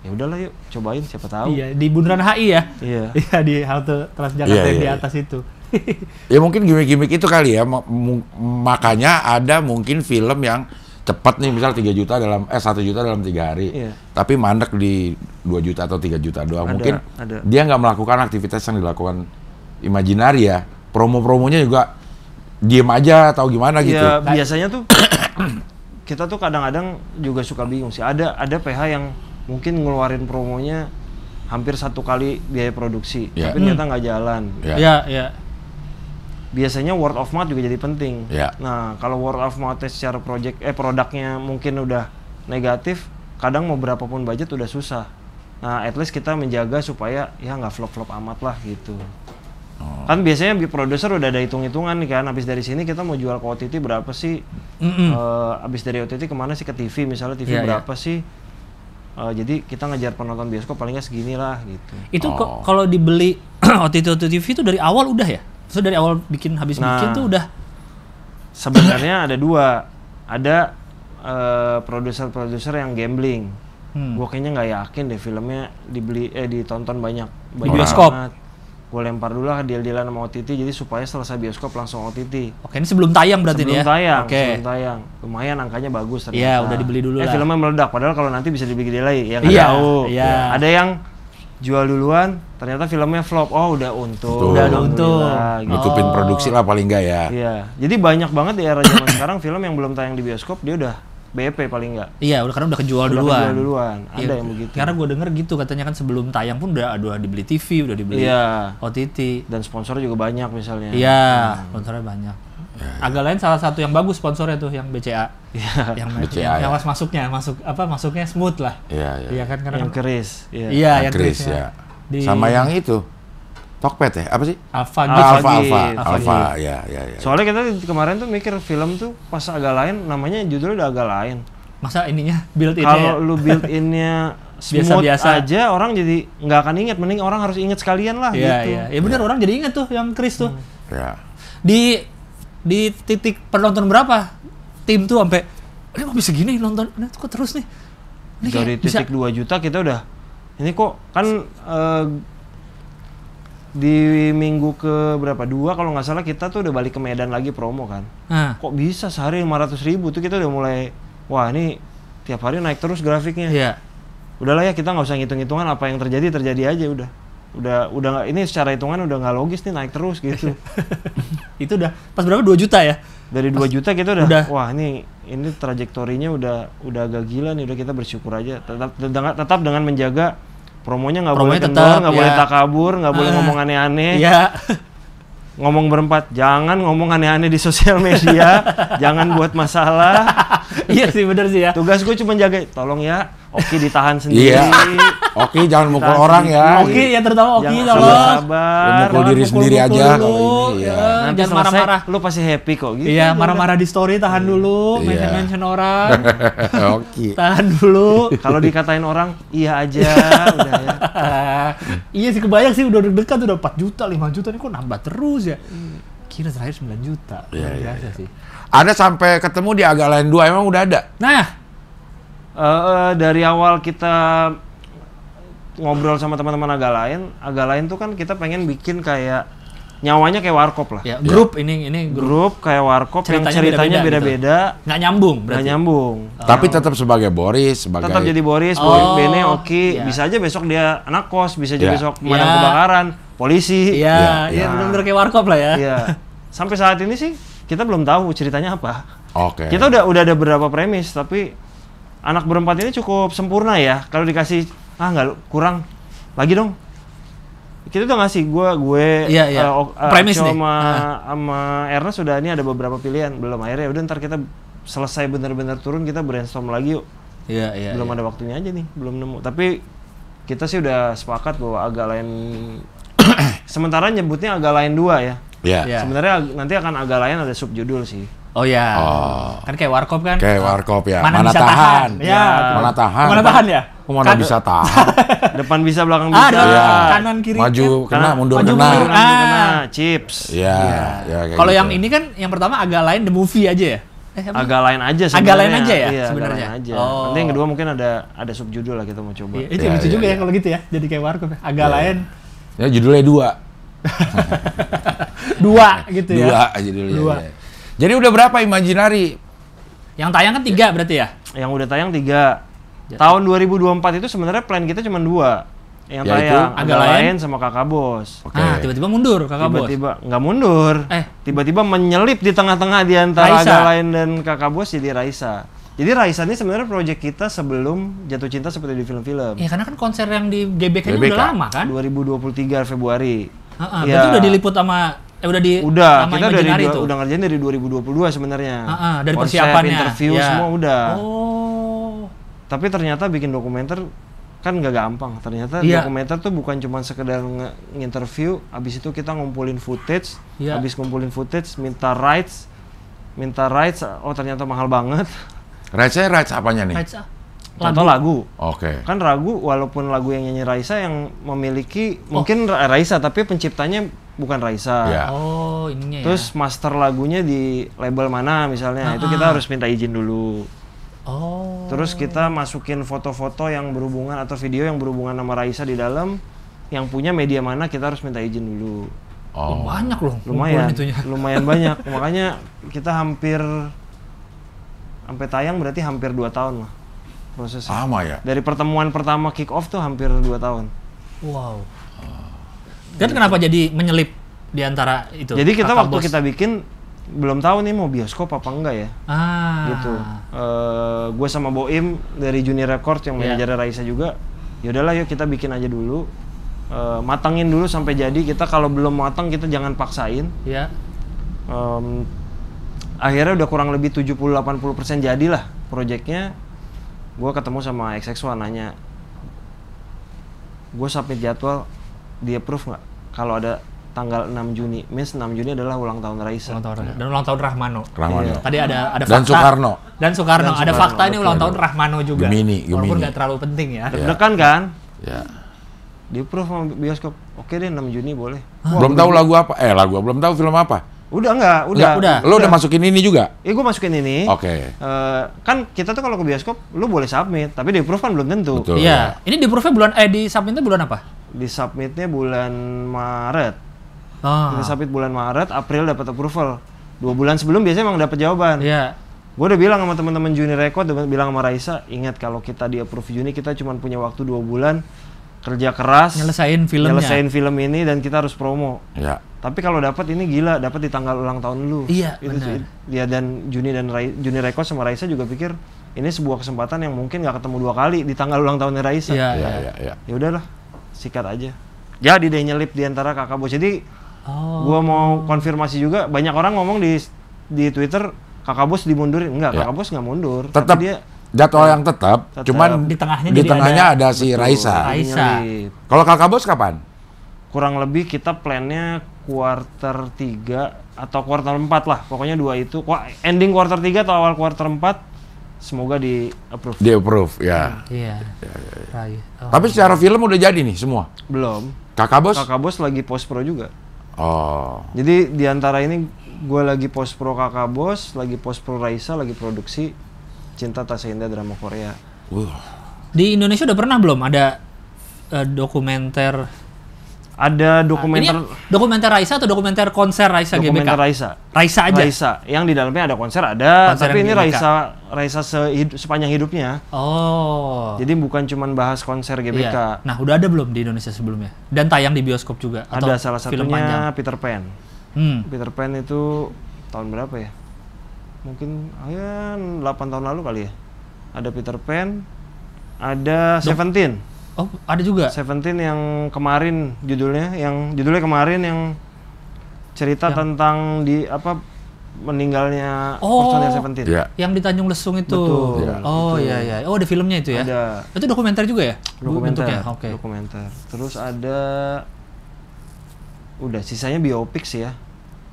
Ya udahlah yuk cobain siapa tahu. Iya, di Bundaran HI ya. Iya. Iya, di halte Transjakarta Iya, yang iya, di iya. atas itu. Ya mungkin gimmick-gimmick itu kali ya. Makanya ada mungkin film yang cepat nih misal 3 juta dalam 1 juta dalam 3 hari. Iya. Tapi mandek di 2 juta atau 3 juta doang. Ada, Mungkin ada. dia nggak melakukan aktivitas yang dilakukan Imaginary ya. Promo-promonya juga diem aja atau gimana gitu. Ya biasanya tuh kita tuh kadang-kadang juga suka bingung sih. Ada PH yang mungkin ngeluarin promonya hampir 1 kali biaya produksi, Iya. tapi ternyata nggak jalan. Ya. Iya, iya. Biasanya word of mouth juga jadi penting. Iya. Nah, kalau word of mouth secara produknya mungkin udah negatif, kadang mau berapapun budget udah susah. Nah, at least kita menjaga supaya ya nggak flop-flop amat lah gitu. Kan biasanya produser udah ada hitung-hitungan nih kan, habis dari sini kita mau jual ke OTT berapa sih? Habis dari OTT kemana sih, ke TV misalnya, TV Iya, berapa sih? Jadi kita ngejar penonton bioskop paling nggak segini lah gitu. Itu kalau dibeli OTT TV itu dari awal udah ya? Maksudnya dari awal habis bikin tuh udah. Sebenarnya ada 2. Ada produser-produser yang gambling. Gue kayaknya nggak yakin deh filmnya ditonton banyak bioskop. Gue lempar dulu lah deal-dealan sama OTT jadi supaya selesai bioskop langsung OTT. Oke, ini sebelum tayang berarti Sebelum nih ya? tayang, Oke. sebelum tayang. Lumayan angkanya bagus ternyata. Iya, udah dibeli dulu lah. Filmnya meledak, padahal kalau nanti bisa dibeli gede lagi, ya nggak Iya, tahu. iya. Ada yang jual duluan, ternyata filmnya flop. Oh, udah untung. Udah ada untung. Alhamdulillah, gitu. Nutupin produksi lah paling nggak ya. Iya, jadi banyak banget di era zaman sekarang film yang belum tayang di bioskop dia udah BP paling nggak. Iya, karena udah kejual Udah duluan. kejual duluan. Ada Iya, yang begitu. Karena gue denger gitu katanya kan sebelum tayang pun udah dibeli TV, udah dibeli Iya. OTT. Dan sponsor juga banyak misalnya. Iya, sponsornya banyak. Agak lain salah satu yang bagus sponsornya tuh yang BCA. Iya. Yang BCA, yang ya. pas masuknya smooth lah. Iya, iya. Iya kan karena Yang keris. Iya. Iya, yang Chris Chris ya. Di Sama yang itu. Tokped ya? Apa sih? Alpha Alpha Gate. Gate. Alpha. Ya, ya, ya. Soalnya kita kemarin tuh mikir film tuh pas agak lain, namanya judulnya udah agak lain. Masa ininya build-in Kalau ya? lu build innya smooth Biasa-biasa. aja, orang jadi nggak akan inget. Mending orang harus inget sekalian lah Iya, gitu. iya. Ya benar orang jadi inget tuh yang Chris tuh. Ya. Di titik penonton berapa? Tim tuh sampai ini kok bisa gini nonton? Ini kok terus nih? Ini kayak Dari bisa titik 2 juta kita udah ini kok kan di minggu ke berapa 2 kalau nggak salah kita tuh udah balik ke Medan lagi promo kan. Nah, Kok bisa sehari 500.000 tuh kita udah mulai wah ini tiap hari naik terus grafiknya. iya. Udahlah ya kita nggak usah ngitung-hitungan apa yang terjadi aja udah nggak, ini secara hitungan udah nggak logis nih naik terus gitu. Itu udah pas berapa 2 juta ya? Dari 2 juta kita udah udah. wah ini trajektorinya udah agak gila nih, udah kita bersyukur aja tetap dengan menjaga promonya nggak boleh Promonya kendor, tetap, nggak ya. boleh takabur, nggak boleh ngomong aneh-aneh. Iya. Ngomong berempat, jangan ngomong aneh-aneh di sosial media, jangan buat masalah. Iya sih bener sih ya. Tugas gue cuma jaga, tolong ya, Oki ditahan sendiri. Iya. Oke, jangan mukul orang ya. Oki ya terutama Oki Jangan tolong. sabar. Mukul diri sendiri aja dulu, kalau ini. Ya. Nah nanti jangan selesai, marah-marah. lu pasti happy kok gitu. Iya, Ya marah-marah di story, tahan dulu, Iya. mention orang, Oke. tahan dulu. udah. Kalau dikatain orang, iya aja, udah ya. Iya sih, kebayang sih udah deg-degan udah 4 juta, 5 juta, ini kok nambah terus ya. Kira terakhir 9 juta, luar biasa sih. Ada sampai ketemu di Agak Lain 2 emang udah ada? Nah, Dari awal kita ngobrol sama teman-teman Agak Lain tuh kan kita pengen bikin kayak nyawanya kayak warkop lah. ya grup ini Grup grup kayak warkop yang ceritanya Ceritanya beda-beda, nggak nyambung nggak berarti. nyambung. Tapi tetap sebagai Boris, sebagai Tetap jadi Boris, Oh, Bene, Oki, iya. bisa aja besok dia anak kos, bisa aja Iya. besok pemadam Iya. kebakaran, polisi. Iya, Iya. ya benar-benar kayak warkop lah ya. Iya. Sampai saat ini sih kita belum tahu ceritanya apa. Oke. Kita udah ada beberapa premis, tapi anak berempat ini cukup sempurna ya. Kalau dikasih nggak kurang lagi dong. Kita udah ngasih gue Iya. Premis Aco nih. sama Ernest sudah ini ada beberapa pilihan. Belum, akhirnya udah ntar kita selesai benar-benar turun kita brainstorm lagi yuk. Iya. Belum ada waktunya aja nih, belum nemu. Tapi kita sih udah sepakat bahwa Agak Lain sementara nyebutnya Agak Lain 2 ya. Iya. Iya. Sebenarnya nanti akan Agak Lain ada subjudul sih. Oh ya. Oh. Kan kayak warkop kan? Kayak warkop ya. Mana Mana bisa tahan? Ya. Mana tahan? Mana tahan ya? Mana Kan- bisa tahan? Depan bisa, belakang Ah, bisa. ada Iya. kanan kiri. Maju kan? kena, mundur Maju, kena. mundur. Kanan kena, Ah. chips. Iya. Ya, kayak Kalau gitu. yang ini kan yang pertama Agak Lain the movie aja ya? Apa? Agak Lain aja sebenarnya. Agak Lain aja ya Iya, sebenarnya? Agak Lain aja. Oh. Nanti yang kedua mungkin ada subjudul lah, kita mau coba. Iya, itu Iya, lucu iya, juga iya. ya kalau gitu ya. Jadi kayak warkop ya. Agak Iya, Lain Ya judulnya 2. 2 gitu ya. 2 judulnya. Dua. Iya. Jadi udah berapa Imaginary? Yang tayang kan 3 berarti ya? Yang udah tayang 3. Tahun 2024 itu sebenarnya plan kita cuma 2. Yang Yaitu? tayang Agak Agak Lain Lain sama Kakak Bos. Oke. Ah, tiba-tiba mundur kakak bos. Tiba-tiba nggak mundur. Tiba-tiba menyelip di tengah-tengah di antara Raisa. Agak Lain dan Kakak Bos jadi Raisa. Jadi Raisa ini sebenarnya proyek kita sebelum Jatuh Cinta seperti di film-film. Ya karena kan konser yang di GBK ini GBK. udah lama kan? 2023 Februari. Heeh, Ya. berarti udah diliput sama udah di Udah, sama kita Imaginary tuh. udah ngerjain dari 2022 sebenarnya. Heeh, dari Konsep, persiapannya. interview Ya. semua udah. Oh. Tapi ternyata bikin dokumenter kan nggak gampang. Ternyata Iya. dokumenter tuh bukan cuma sekedar nginterview, habis itu kita ngumpulin footage, Iya. habis ngumpulin footage minta rights, oh ternyata mahal banget. Rights apanya nih? Rights, Contoh lagu. Oke. Kan lagu, walaupun lagu yang nyanyi Raisa yang memiliki mungkin Raisa tapi penciptanya bukan Raisa. Ya. Oh, ininya ya. Terus master lagunya di label mana misalnya, itu kita harus minta izin dulu. Oh. Terus kita masukin foto-foto yang berhubungan atau video yang berhubungan sama Raisa di dalam, yang punya media mana kita harus minta izin dulu. Oh. Banyak loh. Lumayan, kumpulan itunya. lumayan banyak. Makanya kita hampir sampai tayang berarti hampir 2 tahun lah prosesnya. Sama ya. Dari pertemuan pertama kick off tuh hampir 2 tahun. Wow. Dan kenapa jadi menyelip di antara itu? Jadi kita Kakak waktu Bos? kita bikin belum tahu nih mau bioskop apa enggak ya. Gitu. Gue sama Boim dari Junior Record yang Iya. manajernya Raisa juga. Ya udahlah yuk kita bikin aja dulu. Matangin dulu sampai jadi. Kita kalau belum matang kita jangan paksain. Ya. Akhirnya udah kurang lebih 70-80% jadilah proyeknya. Gue ketemu sama XX1 nanya, gue submit jadwal, dia approve nggak? Kalau ada tanggal 6 Juni, means 6 Juni adalah ulang tahun Raisa. Ulang tahun dan ulang tahun Rahmano. Rahmano. Iya. Tadi ada Dan fakta. Soekarno. Dan Soekarno. Dan Ada Soekarno, fakta ini ulang betul. tahun Rahmano juga. Gemini. Walaupun nggak terlalu penting ya. Deg-degan kan? Ya. Di approve sama bioskop. Oke deh 6 Juni boleh. Belum tahu lagu apa? Belum tahu film apa? Udah enggak? Udah. Lo udah masukin ini juga? Gue masukin ini. Oke. Kan kita tuh kalau ke bioskop, lu boleh submit, tapi di approve kan belum tentu. Betul. Iya. Ini di approve bulan di submitnya bulan apa? Di submitnya bulan Maret. Oh. Kita submit bulan Maret, April dapat approval. 2 bulan sebelum biasanya emang dapat jawaban. Iya. Gue udah bilang sama teman-teman Juni Record, udah bilang sama Raisa, ingat kalau kita di approve Juni kita cuma punya waktu 2 bulan kerja keras, Nyelesain filmnya. nyelesain film ini dan kita harus promo. Ya. Tapi kalau dapat ini gila, dapat di tanggal ulang tahun lu. Iya, Itu benar. dia dan Juni Record sama Raisa juga pikir ini sebuah kesempatan yang mungkin nggak ketemu 2 kali di tanggal ulang tahunnya Raisa. Iya. Ya. Ya udahlah, sikat aja. Jadi deh nyelip di antara kakak bos. Jadi Oh. gua mau konfirmasi juga, banyak orang ngomong di Twitter kakak bos dimundurin. Enggak, Ya. kakak bos nggak mundur. Tetap Tapi dia jadwal yang tetap, Tetap. cuman Di tengahnya di jadi tengahnya ada si betul, Raisa. Raisa. nyelip. Kalau kakak bos kapan? kurang lebih kita plannya quarter 3 atau quarter 4 lah, pokoknya 2 itu. Ending quarter 3 atau awal quarter 4 semoga di approve. Di approve, ya. Iya. Right. Oh. Tapi secara film udah jadi nih semua. Belum. Kakak bos? Kakak bos lagi post pro juga. Oh. Jadi di antara ini gue lagi post pro Kakak Bos, lagi post pro Raisa, lagi produksi Cinta Tak Seindah drama Korea. Di Indonesia udah pernah belum ada dokumenter? Ada Ini dokumenter dokumenter Raisa atau dokumenter konser Raisa GBK? dokumenter Raisa. Raisa aja. Raisa yang di dalamnya ada konser ada, Konser tapi yang ini GBK. Raisa sepanjang hidupnya. Oh. Jadi bukan cuman bahas konser GBK. Iya. Nah, udah ada belum di Indonesia sebelumnya? Dan tayang di bioskop juga? Atau Ada salah film panjang? satunya Peter Pan. Peter Pan itu tahun berapa ya? Mungkin ya 8 tahun lalu kali ya. Ada Peter Pan, ada Seventeen. Oh, ada juga? Seventeen yang kemarin judulnya kemarin yang cerita tentang meninggalnya personil Seventeen. Iya. Yang di Tanjung Lesung itu? Betul. Iya. Oh iya. Oh, ada filmnya itu ya? Ada. Itu dokumenter juga ya? Dokumenter. Bentuknya? Oke. Dokumenter. Terus ada udah sisanya biopik sih ya.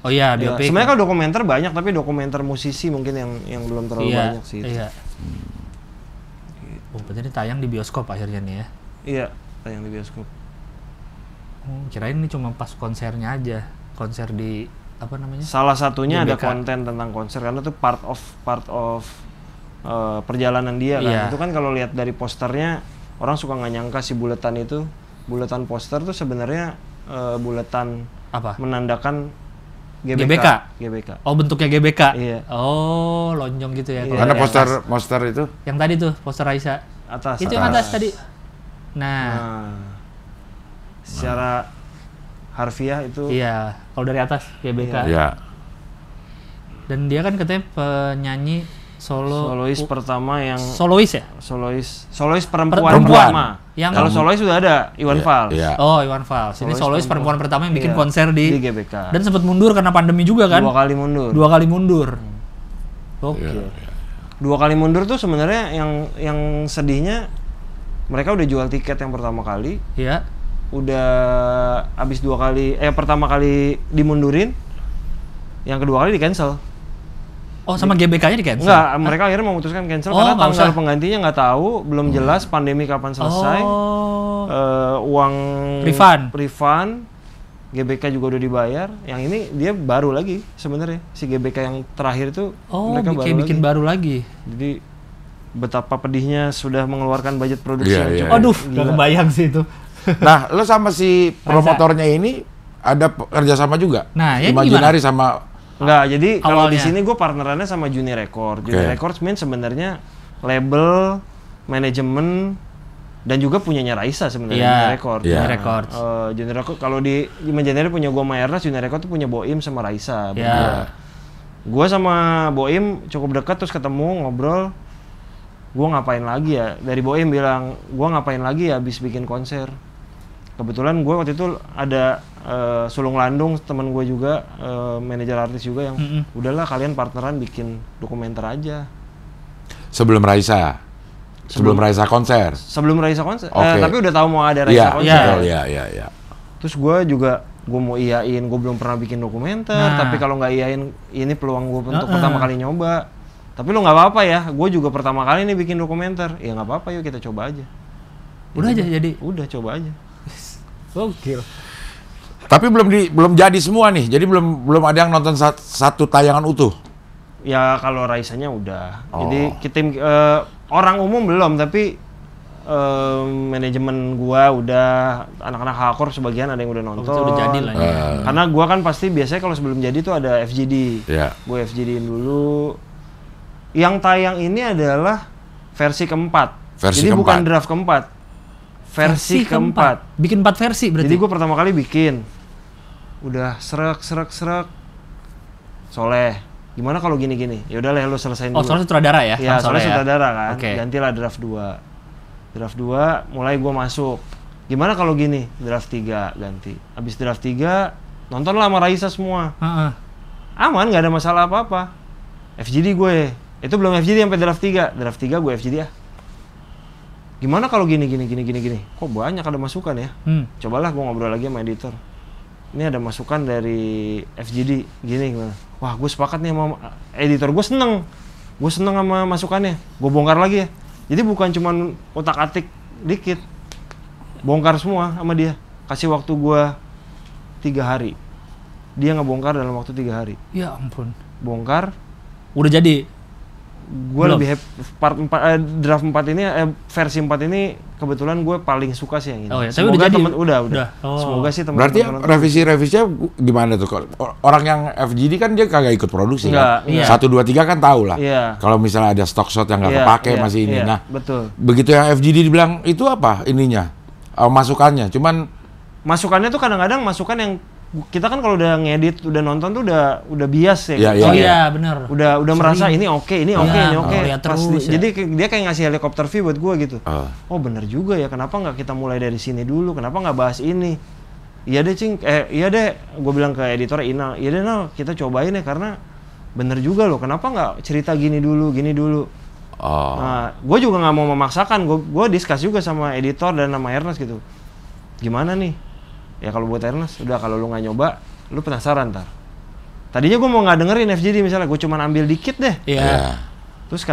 Oh iya, Ya, biopik. sebenarnya kalau dokumenter banyak, tapi dokumenter musisi mungkin yang belum terlalu banyak sih. Iya. Oh, berarti ini tayang di bioskop akhirnya nih ya? Iya, tayang di bioskop. Kirain ini cuma pas konsernya aja. Konser di apa namanya? Salah satunya ada GBK. konten tentang konser karena itu part of perjalanan dia kan. Iya. Itu kan kalau lihat dari posternya orang suka nggak nyangka si buletan poster tuh sebenarnya buletan Apa? menandakan GBK. Oh, bentuknya GBK? Iya. Oh, lonjong gitu ya. Iya. Kalau Karena dari atas. poster itu Yang tadi tuh, poster Raisa. Atas. Itu yang atas tadi. Nah, Secara harfiah itu iya. Kalau dari atas GBK. ya. Dan dia kan katanya penyanyi solois pertama yang solois ya? solois perempuan Perempuan. pertama. Yang- Kalau solois sudah ada Iwan Fals. Iya. Oh, Iwan Fals. Ini solois perempuan pertama yang bikin Iya, konser di di GBK. dan sempat mundur karena pandemi juga kan? 2 kali mundur. 2 kali mundur. Oke. 2 kali mundur tuh sebenarnya yang sedihnya mereka udah jual tiket yang pertama kali, Iya. udah habis 2 kali pertama kali dimundurin, yang kedua kali di cancel. Oh, sama GBK-nya di cancel? Enggak, mereka akhirnya memutuskan cancel Oh, karena nggak tanggal usah. penggantinya nggak tahu, belum jelas pandemi kapan selesai. Oh. Uang Refund. GBK juga udah dibayar. Yang ini dia baru lagi sebenarnya si GBK yang terakhir itu Oh, mereka bikin baru lagi. Jadi betapa pedihnya sudah mengeluarkan budget produksi Iya, yang iya, cukup Aduh, gila. gak kebayang sih itu. Nah, lo sama si promotornya ini ada kerjasama juga? Nah, ya Imaginary sama Enggak, jadi kalau di Awalnya. sini gue partnerannya sama Juni Record. Juni Oke. Records means sebenarnya label, manajemen, dan juga punyanya Raisa sebenarnya Iya, Juni Record. Iya. Juni Records. Juni Record kalau di Imaginary punya gua sama Ernest, Juni Record tuh punya Boim sama Raisa. Iya. Gua sama Boim cukup dekat terus ketemu ngobrol. Gua ngapain lagi ya? Dari Boim bilang, gua ngapain lagi ya habis bikin konser. Kebetulan gue waktu itu ada Sulung Landung, teman gue juga, manajer artis juga yang udahlah kalian partneran bikin dokumenter aja. sebelum Raisa. Sebelum Raisa konser. Sebelum Raisa konser, Oke. tapi udah tahu mau ada Raisa Iya, konser. betul, iya. Terus gue juga mau iyain, gue belum pernah bikin dokumenter, Nah. tapi kalau nggak iyain, ini peluang gue untuk pertama kali nyoba. Tapi lo nggak apa-apa ya, gue juga pertama kali nih bikin dokumenter. Ya nggak apa-apa, yuk kita coba aja. Udah aja jadi. Udah coba aja. Gokil. Tapi belum jadi semua nih. Jadi belum ada yang nonton satu tayangan utuh. Ya kalau Raisanya udah. Oh. Jadi kita orang umum belum, tapi manajemen gua udah, anak-anak Hakor sebagian ada yang udah nonton. Itu udah jadi lah ya. Karena gua kan pasti biasanya kalau sebelum jadi tuh ada FGD. Iya. Gue FGD-in dulu. Yang tayang ini adalah versi keempat. Versi Jadi bukan keempat. draft keempat. Versi keempat. Bikin 4 versi berarti. Jadi gue pertama kali bikin, udah serak. Soleh, gimana kalau gini? Ya udahlah lu selesain dulu. soalnya sutradara ya? Iya, Kang Soleh soalnya sutradara kan. Oke. Gantilah draft 2. Draft 2 mulai gue masuk. Gimana kalau gini? Draft 3 ganti. Habis draft 3 nontonlah sama Raisa semua. Heeh. Aman, nggak ada masalah apa-apa. FGD gue. Itu belum FGD sampai draft 3. Draft 3 gue FGD ya. gimana kalau gini. Kok banyak ada masukan ya? Cobalah gue ngobrol lagi sama editor. Ini ada masukan dari FGD gini gimana? Wah, gue sepakat nih sama editor, gue seneng sama masukannya. Gue bongkar lagi ya. Jadi bukan cuman otak-atik dikit, bongkar semua sama dia. Kasih waktu gue 3 hari. Dia ngebongkar dalam waktu 3 hari. Ya ampun. Bongkar. Udah jadi. Gue lebih happy, draft 4 ini, versi 4 ini kebetulan gue paling suka sih yang ini. Oh ya, tapi semoga udah jadi. udah. Oh. Semoga sih teman-teman. Berarti revisinya gimana tuh? Orang yang FGD kan dia kagak ikut produksi kan? Enggak. 1, 2, 3 kan tahu lah. Iya. Kalau misalnya ada stock shot yang nggak kepake masih ini. Iya, Nah, betul. begitu yang FGD dibilang itu apa ininya? Masukannya, cuman Masukannya tuh kadang-kadang masukan yang kita kan kalau udah ngedit, udah nonton tuh udah bias ya. Iya, Oh iya. iya, benar. Udah merasa ini oke, ini oke. lihat Pas terus ya. Jadi dia kayak ngasih helikopter view buat gue gitu. Oh bener juga ya, kenapa nggak kita mulai dari sini dulu? Kenapa nggak bahas ini? Iya deh Cing, iya deh. Gue bilang ke editor Inal, iya deh Nal, kita cobain ya karena bener juga loh. Kenapa nggak cerita gini dulu? Nah, gue juga nggak mau memaksakan. Gue discuss juga sama editor dan sama Ernest gitu. Gimana nih? Ya kalau buat Ernest, udah kalau lu nggak nyoba, lu penasaran ntar. Tadinya gue mau nggak dengerin FGD misalnya, gue cuma ambil dikit deh. Iya. Terus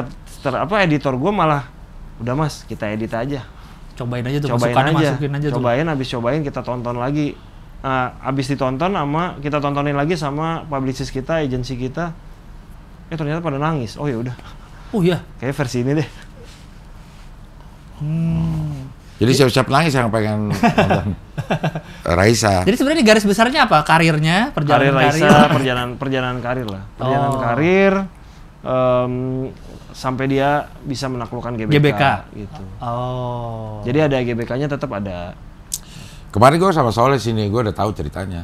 editor gue malah, udah mas kita edit aja. Cobain aja tuh, Cobain masukin aja tuh. Abis cobain kita tonton lagi. Abis ditonton kita tontonin lagi sama publicist kita, agensi kita. Ternyata pada nangis. Oh ya udah. Oh iya. Kayak versi ini deh. jadi siap-siap nangis yang pengen nonton Raisa. Jadi sebenarnya garis besarnya apa? Karirnya, perjalanan karir. Raisa, perjalanan karir lah. Perjalanan karir sampai dia bisa menaklukkan GBK. Gitu. Oh. Jadi ada GBK-nya tetap ada. Kemarin gue sama Soleh sini, gue udah tahu ceritanya.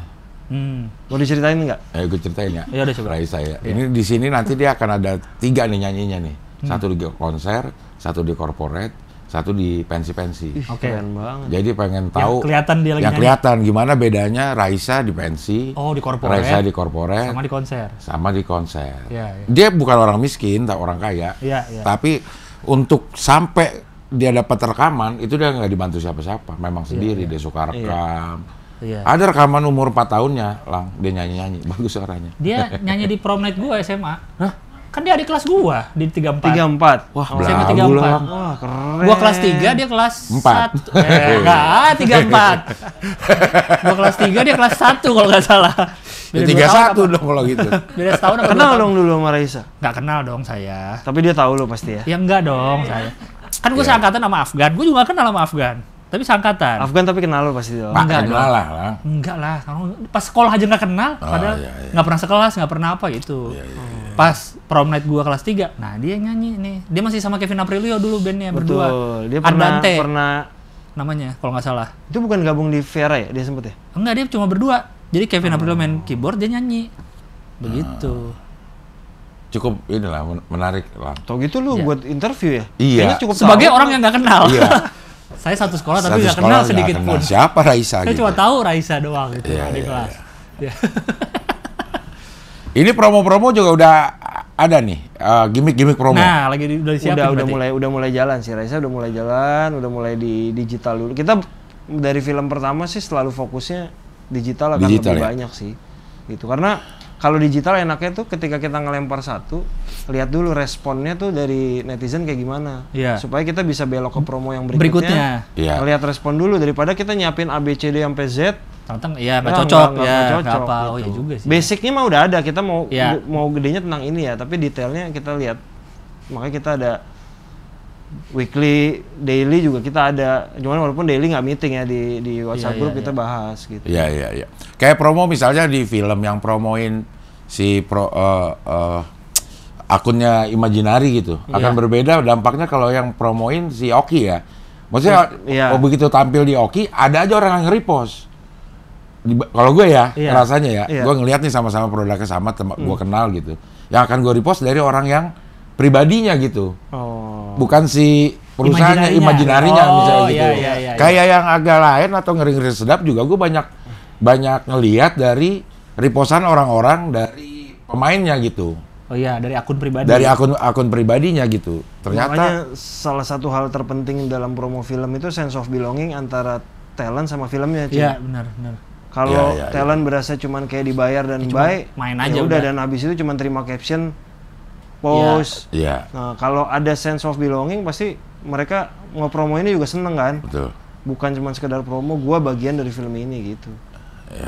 Mau diceritain nggak? Gue ceritain ya. Ya udah coba. Raisa ya. Ini di sini nanti dia akan ada 3 nih nyanyinya nih. Satu di konser, satu di corporate, satu di pensi-pensi. Oke. Keren banget. Jadi pengen tahu kelihatan dia lagi yang nyanyi. kelihatan gimana bedanya Raisa di pensi, Oh, di corporate. Raisa di corporate, Sama di konser. sama di konser. Iya, iya. Dia bukan orang miskin, tak orang kaya. Iya, iya. Tapi untuk sampai dia dapat rekaman itu dia nggak dibantu siapa-siapa, memang sendiri dia suka rekam. Iya. Ada rekaman umur 4 tahunnya, Lang, dia nyanyi-nyanyi, bagus suaranya. Dia nyanyi di prom night gua SMA. Hah? Kan dia adik kelas gua di 34. 34. Wah, SMA belagu 34. lah. Wah, keren. Gua kelas 3, dia kelas 4. 1. Enggak, 34. Gua kelas 3, dia kelas 1 kalau nggak salah. Ya, 31 dong kalau gitu. Beda setahun apa Kenal 2 tahun? dong dulu sama Raisa. Nggak kenal dong saya. Tapi dia tahu lo pasti ya. Ya enggak dong saya. Kan gue Iya. seangkatan sama Afgan. Gue juga kenal sama Afgan. Tapi seangkatan. Afgan tapi kenal lo pasti dong. Pak, Enggak kenal dong. lah, Lang. Enggak lah. Pas sekolah aja nggak kenal. Padahal iya, iya. nggak pernah sekelas, nggak pernah apa gitu. Pas prom night gua kelas 3, nah dia nyanyi nih. Dia masih sama Kevin Aprilio dulu bandnya berdua. Betul. Dia pernah Andante namanya kalau nggak salah. itu bukan gabung di Vera ya dia sempet ya? Enggak, dia cuma berdua. Jadi Kevin Aprilio main keyboard, dia nyanyi. Begitu. Cukup inilah menarik, Lang. Tau gitu lu Iya. buat interview ya? Iya. Kayaknya cukup Sebagai tahu. orang yang nggak kenal. Iya. Saya satu sekolah tapi Satu nggak sekolah kenal nggak sedikit kenal pun. siapa Raisa Saya gitu. cuma tahu Raisa doang gitu, Iya, adik iya, kelas. Iya. Ini promo-promo juga udah ada nih, gimmick-gimmick promo. Nah, lagi udah disiapin berarti. udah mulai jalan sih Raisa, udah mulai jalan, udah mulai di digital dulu. Kita dari film pertama sih selalu fokusnya digital akan Digital, lebih ya? banyak sih. Gitu. Karena kalau digital enaknya tuh ketika kita ngelempar satu, lihat dulu responnya tuh dari netizen kayak gimana. Iya. Supaya kita bisa belok ke promo yang Berikutnya. Iya. Ngelihat respon dulu daripada kita nyiapin A B C D sampai Z. Tantang, ya nggak Ya, cocok nggak ya, cocok, nggak apa. Oh gitu. ya juga sih. Basicnya mah udah ada, kita mau Iya. mau gedenya tentang ini ya, tapi detailnya kita lihat. Makanya kita ada weekly, daily juga kita ada. Cuman walaupun daily nggak meeting ya di WhatsApp Iya, group iya, kita bahas gitu. Iya, iya, iya. Kayak promo misalnya di film yang promoin si akunnya Imaginary gitu. Akan berbeda dampaknya kalau yang promoin si Oki ya. Maksudnya Iya. begitu tampil di Oki, ada aja orang yang nge-repost. Kalau gue ya, Iya. rasanya ya, Iya. gue ngeliat nih sama-sama produknya sama, gue kenal gitu. Yang akan gue repost dari orang yang pribadinya gitu. Oh. Bukan si perusahaannya, Imaginary-nya. Imaginary-nya Oh, misalnya gitu. iya, iya. Kayak yang agak lain atau ngeri-ngeri sedap juga gue banyak ngelihat dari repostan orang-orang dari pemainnya gitu. Oh iya, dari akun pribadi. Dari akun pribadinya gitu. Ternyata Makanya salah satu hal terpenting dalam promo film itu sense of belonging antara talent sama filmnya. Cing. Iya, benar. Kalau Iya, talent berasa cuman kayak dibayar dan Cuma baik, main ya aja udah, udah. dan habis itu cuman terima caption, post. Iya, Nah, kalau ada sense of belonging pasti mereka ngepromo ini juga seneng kan? betul. Bukan cuma sekedar promo, gua bagian dari film ini gitu. Ya.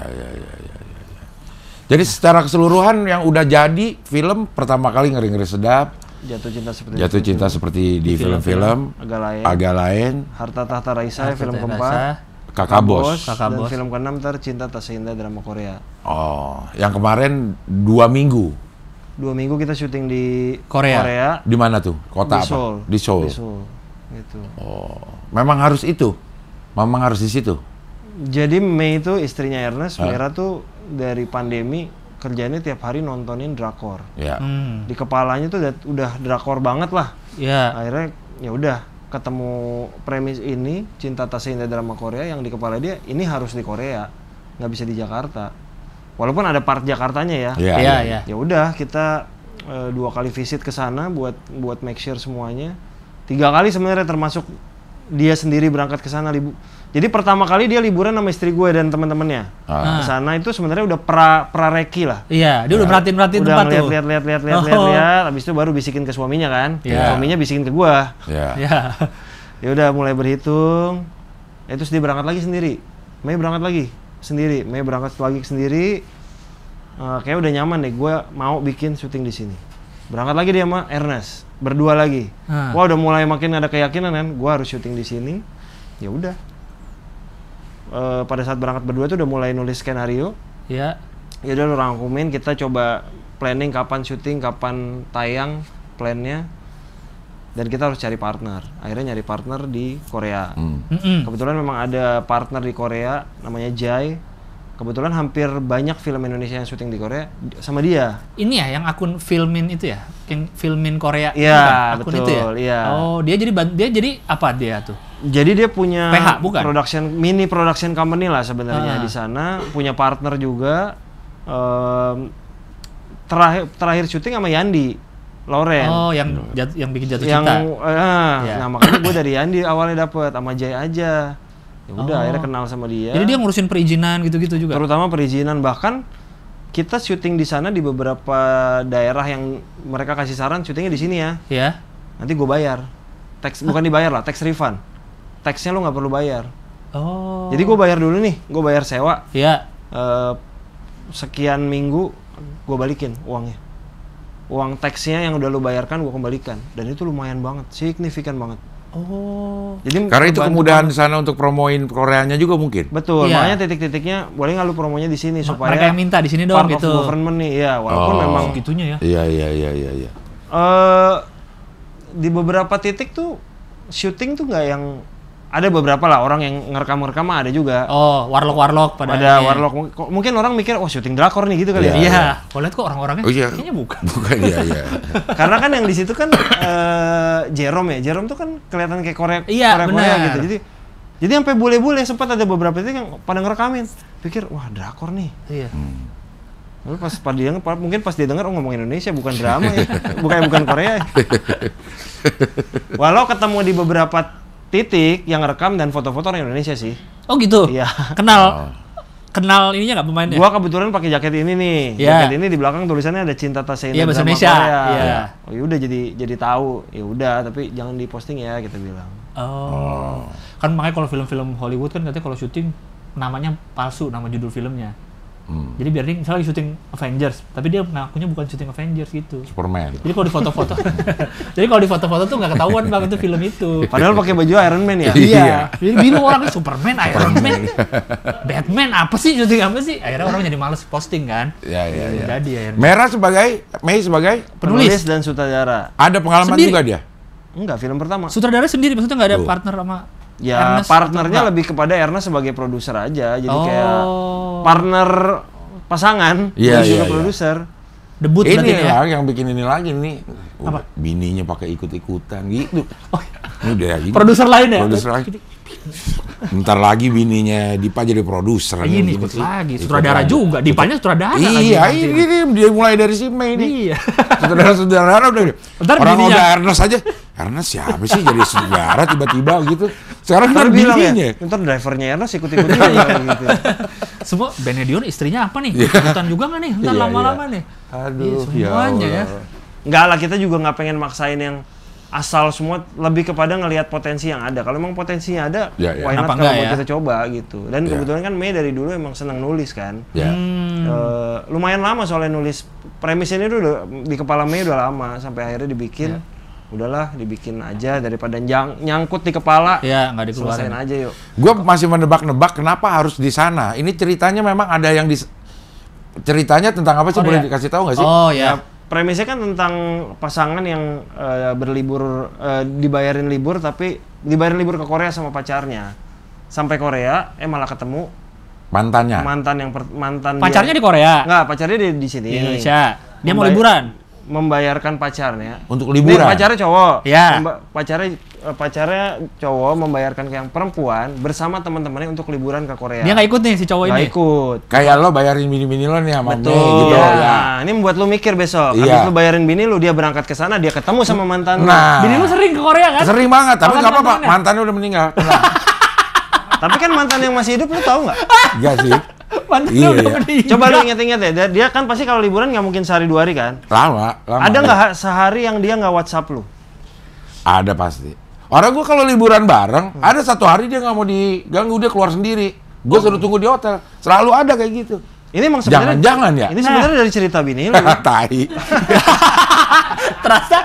Jadi secara keseluruhan yang udah jadi film pertama kali Ngeri-Ngeri Sedap, Jatuh Cinta seperti di film-film, agak lain. lain, Harta Tahta Raisa, film Terasa. keempat. Kakak Bos. Kakak Dan Bos. film keenam Cinta Tak Seindah drama Korea. Oh, yang kemarin 2 minggu. 2 minggu kita syuting di Korea. Di mana tuh? Kota Di apa? Seoul. Di Seoul. Di Seoul. Gitu. Oh, memang harus itu. Memang harus di situ. Jadi Mei itu istrinya Ernest, Mera tuh dari pandemi kerjanya tiap hari nontonin drakor. Ya. Di kepalanya tuh udah drakor banget lah. Iya. Akhirnya ya udah ketemu premis ini Cinta Tak Seindah drama Korea yang di kepala dia ini harus di Korea, nggak bisa di Jakarta. Walaupun ada part Jakartanya ya. Iya. Ya udah kita 2 kali visit ke sana buat make sure semuanya. 3 kali sebenarnya termasuk dia sendiri berangkat ke sana Jadi pertama kali dia liburan sama istri gue dan teman-temannya. Ke sana itu sebenarnya udah pra-reki lah. Iya, dia udah merhatiin Udah tempat tuh. lihat, habis itu baru bisikin ke suaminya kan. Iya. Suaminya bisikin ke gua. Ya. Iya. Ya udah mulai berhitung. Terus dia berangkat lagi sendiri. Mei berangkat lagi sendiri. Mei berangkat lagi sendiri. Kayak udah nyaman deh, gua mau bikin syuting di sini. Berangkat lagi dia sama Ernest, berdua lagi. Wah, udah mulai makin ada keyakinan kan, gua harus syuting di sini. Ya udah. Pada saat berangkat berdua tuh udah mulai nulis skenario. Iya. Ya udah lu rangkumin, kita coba planning kapan syuting, kapan tayang, plannya. Dan kita harus cari partner. Akhirnya nyari partner di Korea. Kebetulan memang ada partner di Korea namanya Jai. Kebetulan hampir banyak film Indonesia yang syuting di Korea sama dia. Ini ya yang akun filmin itu ya? Yang filmin Korea. Iya, akun betul, itu ya? iya. Oh, dia jadi apa dia tuh? Jadi dia punya PH, bukan? mini production company lah sebenarnya di sana, punya partner juga. Terakhir syuting sama Yandi Loren. Oh, yang bikin Jatuh yang Cinta. Iya. Nah, makanya gue dari Yandi awalnya dapet, sama Jay aja. Ya udah akhirnya kenal sama dia. Jadi dia ngurusin perizinan gitu-gitu juga. Terutama perizinan, bahkan kita syuting di sana di beberapa daerah yang mereka kasih saran syutingnya di sini ya. Iya. Nanti gue bayar. Bukan dibayar lah, tax refund. Taxnya lo nggak perlu bayar. Oh. Jadi gue bayar dulu nih, gue bayar sewa. Iya. Sekian minggu gue balikin uangnya. Uang taxnya yang udah lo bayarkan gue kembalikan. Dan itu lumayan banget, signifikan banget. Oh. Jadi Karena itu kebantu kemudahan banget. di sana untuk promoin Koreanya juga mungkin. Betul, Iya. makanya titik-titiknya boleh nggak lu promonya di sini supaya Mereka yang minta di sini dong part gitu. of government nih, ya walaupun memang Gitunya ya. Iya. di beberapa titik tuh syuting tuh nggak yang ada beberapa lah orang yang ngerekam mah ada juga. Oh, warlock pada Ada ini. warlock, mungkin orang mikir wah syuting drakor nih gitu kali Iya. ya. Iya. Kok lihat kok orang-orangnya Oh iya. kayaknya bukan. Bukan iya. Karena kan yang di situ kan Jerome tuh kan kelihatan kayak Iya, Korea benar. gitu. Jadi sampai bule-bule sempat ada beberapa titik yang pada ngerekamin. Pikir wah drakor nih. Iya. Lalu mungkin pas dia dengar ngomong Indonesia bukan drama ya, bukan Korea. Walau ketemu di beberapa titik yang rekam dan foto-foto orang Indonesia sih. Oh gitu. Iya. Kenal ininya nggak pemainnya? Gua kebetulan pakai jaket ini nih. Iya. Jaket ini di belakang tulisannya ada Cinta Tak Seindah Iya, bahasa drama Indonesia. Korea. Iya. Oh yaudah jadi tahu. Ya udah tapi jangan diposting ya kita bilang. Oh. Kan makanya kalau film-film Hollywood kan katanya kalau syuting namanya palsu, nama judul filmnya. Jadi biar dia misalnya lagi syuting Avengers, tapi dia ngakunya bukan syuting Avengers gitu. Superman. Jadi kalau di foto-foto, tuh nggak ketahuan bang itu film itu. Padahal pakai baju Iron Man ya. Iya. Jadi bingung orangnya Superman, Iron Man, Batman apa sih syuting apa sih? Akhirnya orang jadi males posting kan. Iya. Jadi akhirnya. Mei sebagai Penulis dan sutradara. ada pengalaman Sendiri. juga dia. Enggak, film pertama. Sutradara sendiri maksudnya nggak ada Tuh. partner sama Ya Ernest partnernya atau lebih kepada Ernest sebagai produser aja. Jadi Oh. kayak partner pasangan Iya, dan juga iya. produser. debut berarti Ini ya. lah yang bikin ini lagi nih. Udah, bininya pakai ikut-ikutan gitu. Ini udah gitu. Produser lain ya? Produser lain. Bentar lagi bininya Dipa jadi produser. Ini ikut lagi, sutradara juga. Dipanya sutradara lagi. Iya, ini dia mulai dari si Mei ini. Iya. Sutradara udah. Ntar Orang bininya- udah Ernest aja. Ernest siapa sih jadi sutradara tiba-tiba gitu. Sekarang Ntar kan bilang bininya. ya, ntar drivernya Ernest ikut-ikut juga gitu. Semua Benedion istrinya apa nih? Ikutan juga nggak nih? Ntar Iya, lama-lama nih. Aduh, Iya, semuanya ya. Enggak lah, kita juga nggak pengen maksain yang asal semua, lebih kepada ngelihat potensi yang ada. Kalau emang potensinya ada, Ya, ya. why not Kenapa kalau enggak mau ya? kita coba gitu. Dan Ya. kebetulan kan Mei dari dulu emang senang nulis kan. Ya. Lumayan lama soalnya nulis. Premis ini udah di kepala Mei udah lama, sampai akhirnya dibikin. Udahlah, dibikin aja daripada nyangkut di kepala. Iya, nggak Selesain dikeluarin. aja yuk. Gue masih menebak-nebak kenapa harus di sana. Ini ceritanya memang ada yang ceritanya tentang apa sih? Oh, Boleh iya. dikasih tahu nggak sih? Oh ya. Premisnya kan tentang pasangan yang berlibur, dibayarin libur tapi dibayarin libur ke Korea sama pacarnya. Sampai Korea, malah ketemu Mantannya. mantan Pacarnya dia. di Korea, Nggak, pacarnya di sini. di Indonesia. Dia mau Membayar- liburan. Membayarkan pacarnya. Untuk Ini liburan. pacarnya cowok. Ya. Pacarnya cowok membayarkan ke yang perempuan bersama teman-temannya untuk liburan ke Korea. Dia nggak ikut nih si cowok Nggak ini. ikut. Kayak lo bayarin bini-bini lo nih sama Betul. Mei gitu. Iya. Ya. Ini membuat lu mikir besok. Iya. Habis lu bayarin bini lu, dia berangkat ke sana, dia ketemu sama mantan lu. Nah. Bini lu sering ke Korea kan? Sering banget, tapi Sama nggak apa-apa. teman-temannya. Mantannya udah meninggal. Tenang. Tapi kan mantan yang masih hidup lu tahu nggak? Enggak sih. Mantannya Iya, udah iya. meninggal. Coba lu inget-inget ya. Dia kan pasti kalau liburan nggak mungkin sehari 2 hari kan? Lama. Ada nggak sehari yang dia nggak WhatsApp lu? Ada pasti. Orang gue kalau liburan bareng, ada satu hari dia nggak mau diganggu, dia keluar sendiri. Gue suruh tunggu di hotel. Selalu ada kayak gitu. Ini emang sebenarnya Jangan-jangan ya? Ini sebenarnya dari cerita bini lu. Tai. Terasa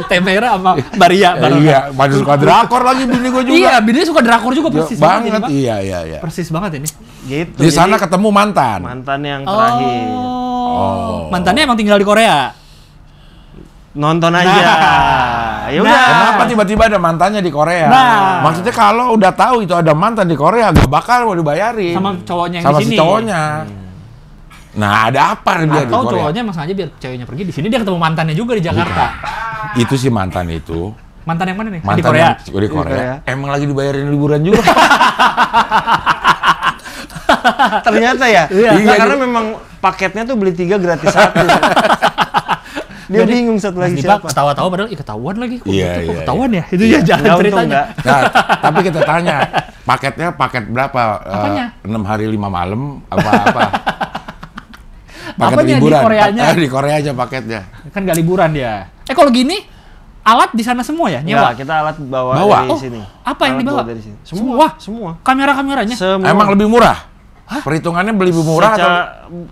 Temera sama Baria bareng. Iya, masih suka drakor lagi bini gue juga. Iya, bininya suka drakor juga Ya, persis banget ini, banget. Pak. Iya. Persis banget ini. Gitu. Di sana jadi ketemu mantan. mantan yang terakhir. Oh. Mantannya emang tinggal di Korea. Nonton aja. Ya udah. Kenapa tiba-tiba ada mantannya di Korea? Nah. Maksudnya kalau udah tahu itu ada mantan di Korea, gak bakal mau dibayarin. Sama cowoknya yang Sama di si sini. cowoknya. Nah, ada apa dia di Atau Korea? cowoknya emang sengaja biar ceweknya pergi, di sini dia ketemu mantannya juga di Jakarta. Itu si mantan itu. Mantan yang mana nih? Mantan di Korea. yang di Korea. Korea. Emang lagi dibayarin liburan juga. Ternyata ya. Iya. Nah, karena memang paketnya tuh beli 3 gratis 1. Dia Jadi, bingung satu Mas lagi Dipa siapa. ketawa-tawa padahal ketahuan lagi. Kok Iya, gitu? Kok iya, ketahuan ya? Itu Iya. ya jangan Nggak, untung ceritanya. nggak. Nah, tapi kita tanya, paketnya paket berapa? Apanya? 6 hari 5 malam apa? Paket Apanya di liburan. Koreanya? Di Korea aja paketnya. Kan nggak liburan dia. Kalau gini, alat di sana semua ya? Nyewa? Enggak, kita alat bawa, Bawa? dari Oh, sini. apa yang Alat dibawa? bawa dari sini. Semua? Semua. Kamera-kameranya? Semua. Emang lebih murah? Perhitungannya lebih murah atau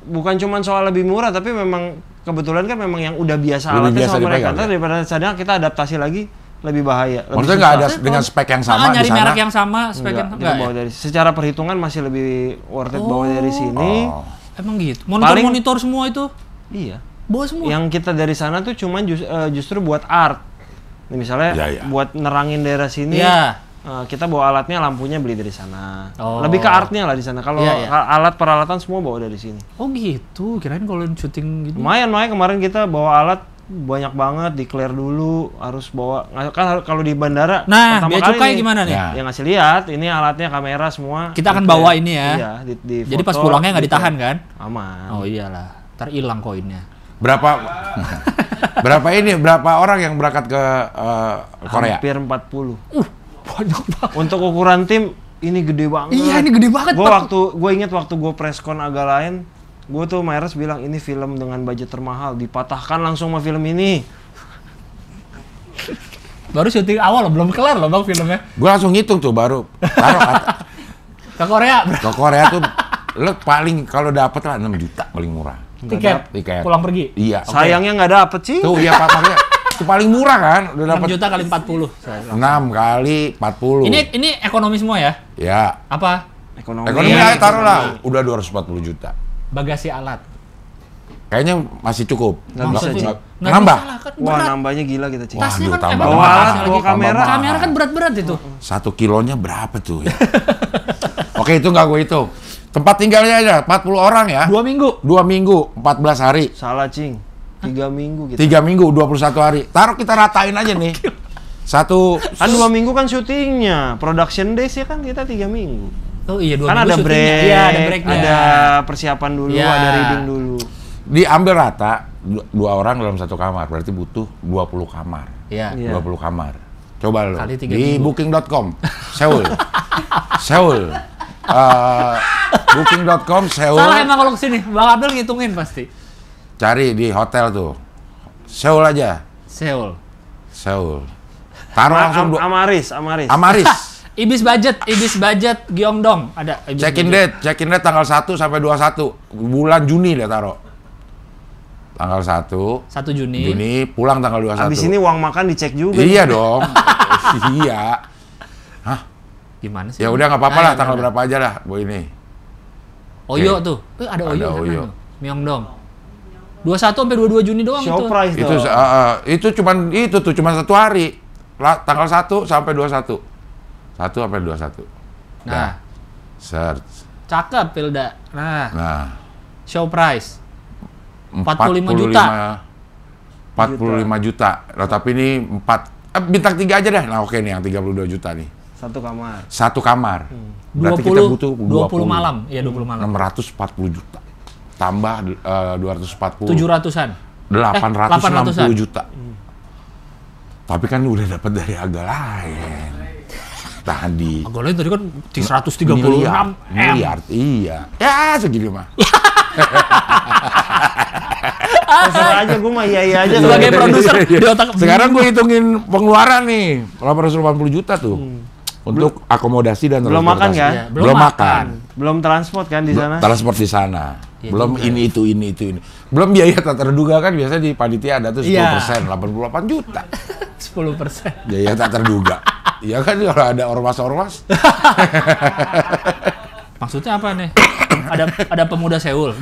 Bukan cuma soal lebih murah, tapi memang kebetulan kan memang yang udah biasa Lebih alatnya biasa sama mereka. dipegang, Ntar ya? daripada sana kita adaptasi lagi lebih bahaya. Lebih maksudnya nggak ada susah. dengan spek yang sama nyari di sana? merek yang sama, spek yang Enggak, enggak kita bawa ya? dari secara perhitungan masih lebih worth it bawa dari sini. Oh. Emang gitu? Monitor-monitor semua itu? Iya. Bawa semua? Yang kita dari sana tuh cuman justru buat art. Nih, misalnya Iya, iya. buat nerangin daerah sini. Iya. Kita bawa alatnya, lampunya beli dari sana. Oh. Lebih ke artnya lah di sana. Kalau Iya, iya. alat peralatan semua bawa dari sini. Oh gitu, kirain kalau syuting gitu. Lumayan, kemarin kita bawa alat banyak banget, declare dulu, harus bawa. Kan kalau di bandara Nah, pertama bea kali cukai nih, gimana nih? Ya. yang ngasih lihat, ini alatnya, kamera semua. Kita akan declare. bawa ini ya. Iya, di Jadi pas foto, pulangnya nggak declare. ditahan kan? Aman. Oh iyalah, ntar hilang koinnya. Berapa orang yang berangkat ke Korea? Hampir 40. Banyak banget. Untuk ukuran tim ini gede banget. Iya, ini gede banget, Pak. Gue inget waktu gue preskon agak lain, gue tuh Myers bilang ini film dengan budget termahal, dipatahkan langsung sama film ini. Baru syuting awal loh, belum kelar loh bang filmnya. Gue langsung ngitung tuh baru taruh Ke Korea, ke Korea tuh lo paling kalau dapet lah 6 juta paling murah. tiket, Tiket. pulang pergi. Iya. Sayangnya nggak dapet sih. Tuh iya Pak makanya itu paling murah kan udah 6 dapat juta kali 40. 6 kali 40. Ini ekonomi semua ya? Ya. Apa? Ekonomi. Ekonomi aja taruh lah udah 240 juta. Bagasi alat. Kayaknya masih cukup. Nggak bisa, Cing. Nggak Nambah. bisa lah, kan Wah, berat. nambahnya gila kita, Cing. Tasnya Waduh, kan tambah emang mahal. berat Bawa lagi. kamera. Kamera kan berat-berat itu. 1 kilonya berapa tuh ya? Oke, itu nggak gue hitung. Tempat tinggalnya aja 40 orang ya. 2 minggu. 2 minggu, 14 hari. Salah, Cing. 3 minggu gitu. 3 minggu, 21 hari. Taruh kita ratain aja nih. Kan 2 minggu kan syutingnya, production days ya kan kita 3 minggu. Oh iya, 2 Kan minggu ada syutingnya. break, Iya, ada breaknya. ada persiapan dulu, Iya. ada reading dulu. Diambil rata 2 orang dalam 1 kamar, berarti butuh 20 kamar. Iya. Iya. 20 kamar. Coba lo Kali 3 di minggu. booking.com Seoul. Seoul. Booking.com Seoul. Salah emang kalau kesini, Bang Abdul ngitungin pasti. Cari di hotel tuh. Seoul aja. Seoul. Seoul. Taruh langsung Amaris. Amaris. Ibis budget Gyeongdong ada. Ibis Check-in budget. date tanggal 1 sampai 21 bulan Juni deh taruh. Tanggal 1 Juni. pulang tanggal 21. Abis ini uang makan dicek juga. Iya dong. Iya. Hah? Gimana sih? Ya udah nggak apa-apa Nah, lah, ya, tanggal bener. berapa aja lah, Bu ini. Oyo Oke. tuh. Ada Oyo Ada sana Oyo. tuh. Myeongdong. 21 sampai 22 Juni doang Show itu. price Itu cuma 1 hari. Tanggal 1 sampai 21. 1 sampai 21. Nah, Search. cakep Pilda. Nah, Show price 45 juta. 45 juta. Nah, tapi ini bintang 3 aja dah. Nah, oke nih yang 32 juta nih. 1 kamar. 1 kamar. Berarti kita butuh 20 malam. Iya, 20 malam. 640 juta. Tambah 240. 700-an. 860 juta. Tapi kan udah dapat dari agak lain. Tadi. Agak lain tadi kan 136 miliar, iya. Ya segini mah. Terserah aja, gue mah iya aja. Sebagai produser di otak. Sekarang gue hitungin pengeluaran nih, 880 juta tuh. Untuk akomodasi dan Belum makan transportasi. kan? Iya, Belum makan. Belum transport kan di sana? Transport di sana. Iya Belum juga. ini itu. Belum biaya tak terduga kan biasanya di panitia ada tuh 10%, Iya. 88 juta. 10%. Biaya tak terduga. Iya kan kalau ada ormas-ormas. Maksudnya apa nih? ada pemuda Seoul.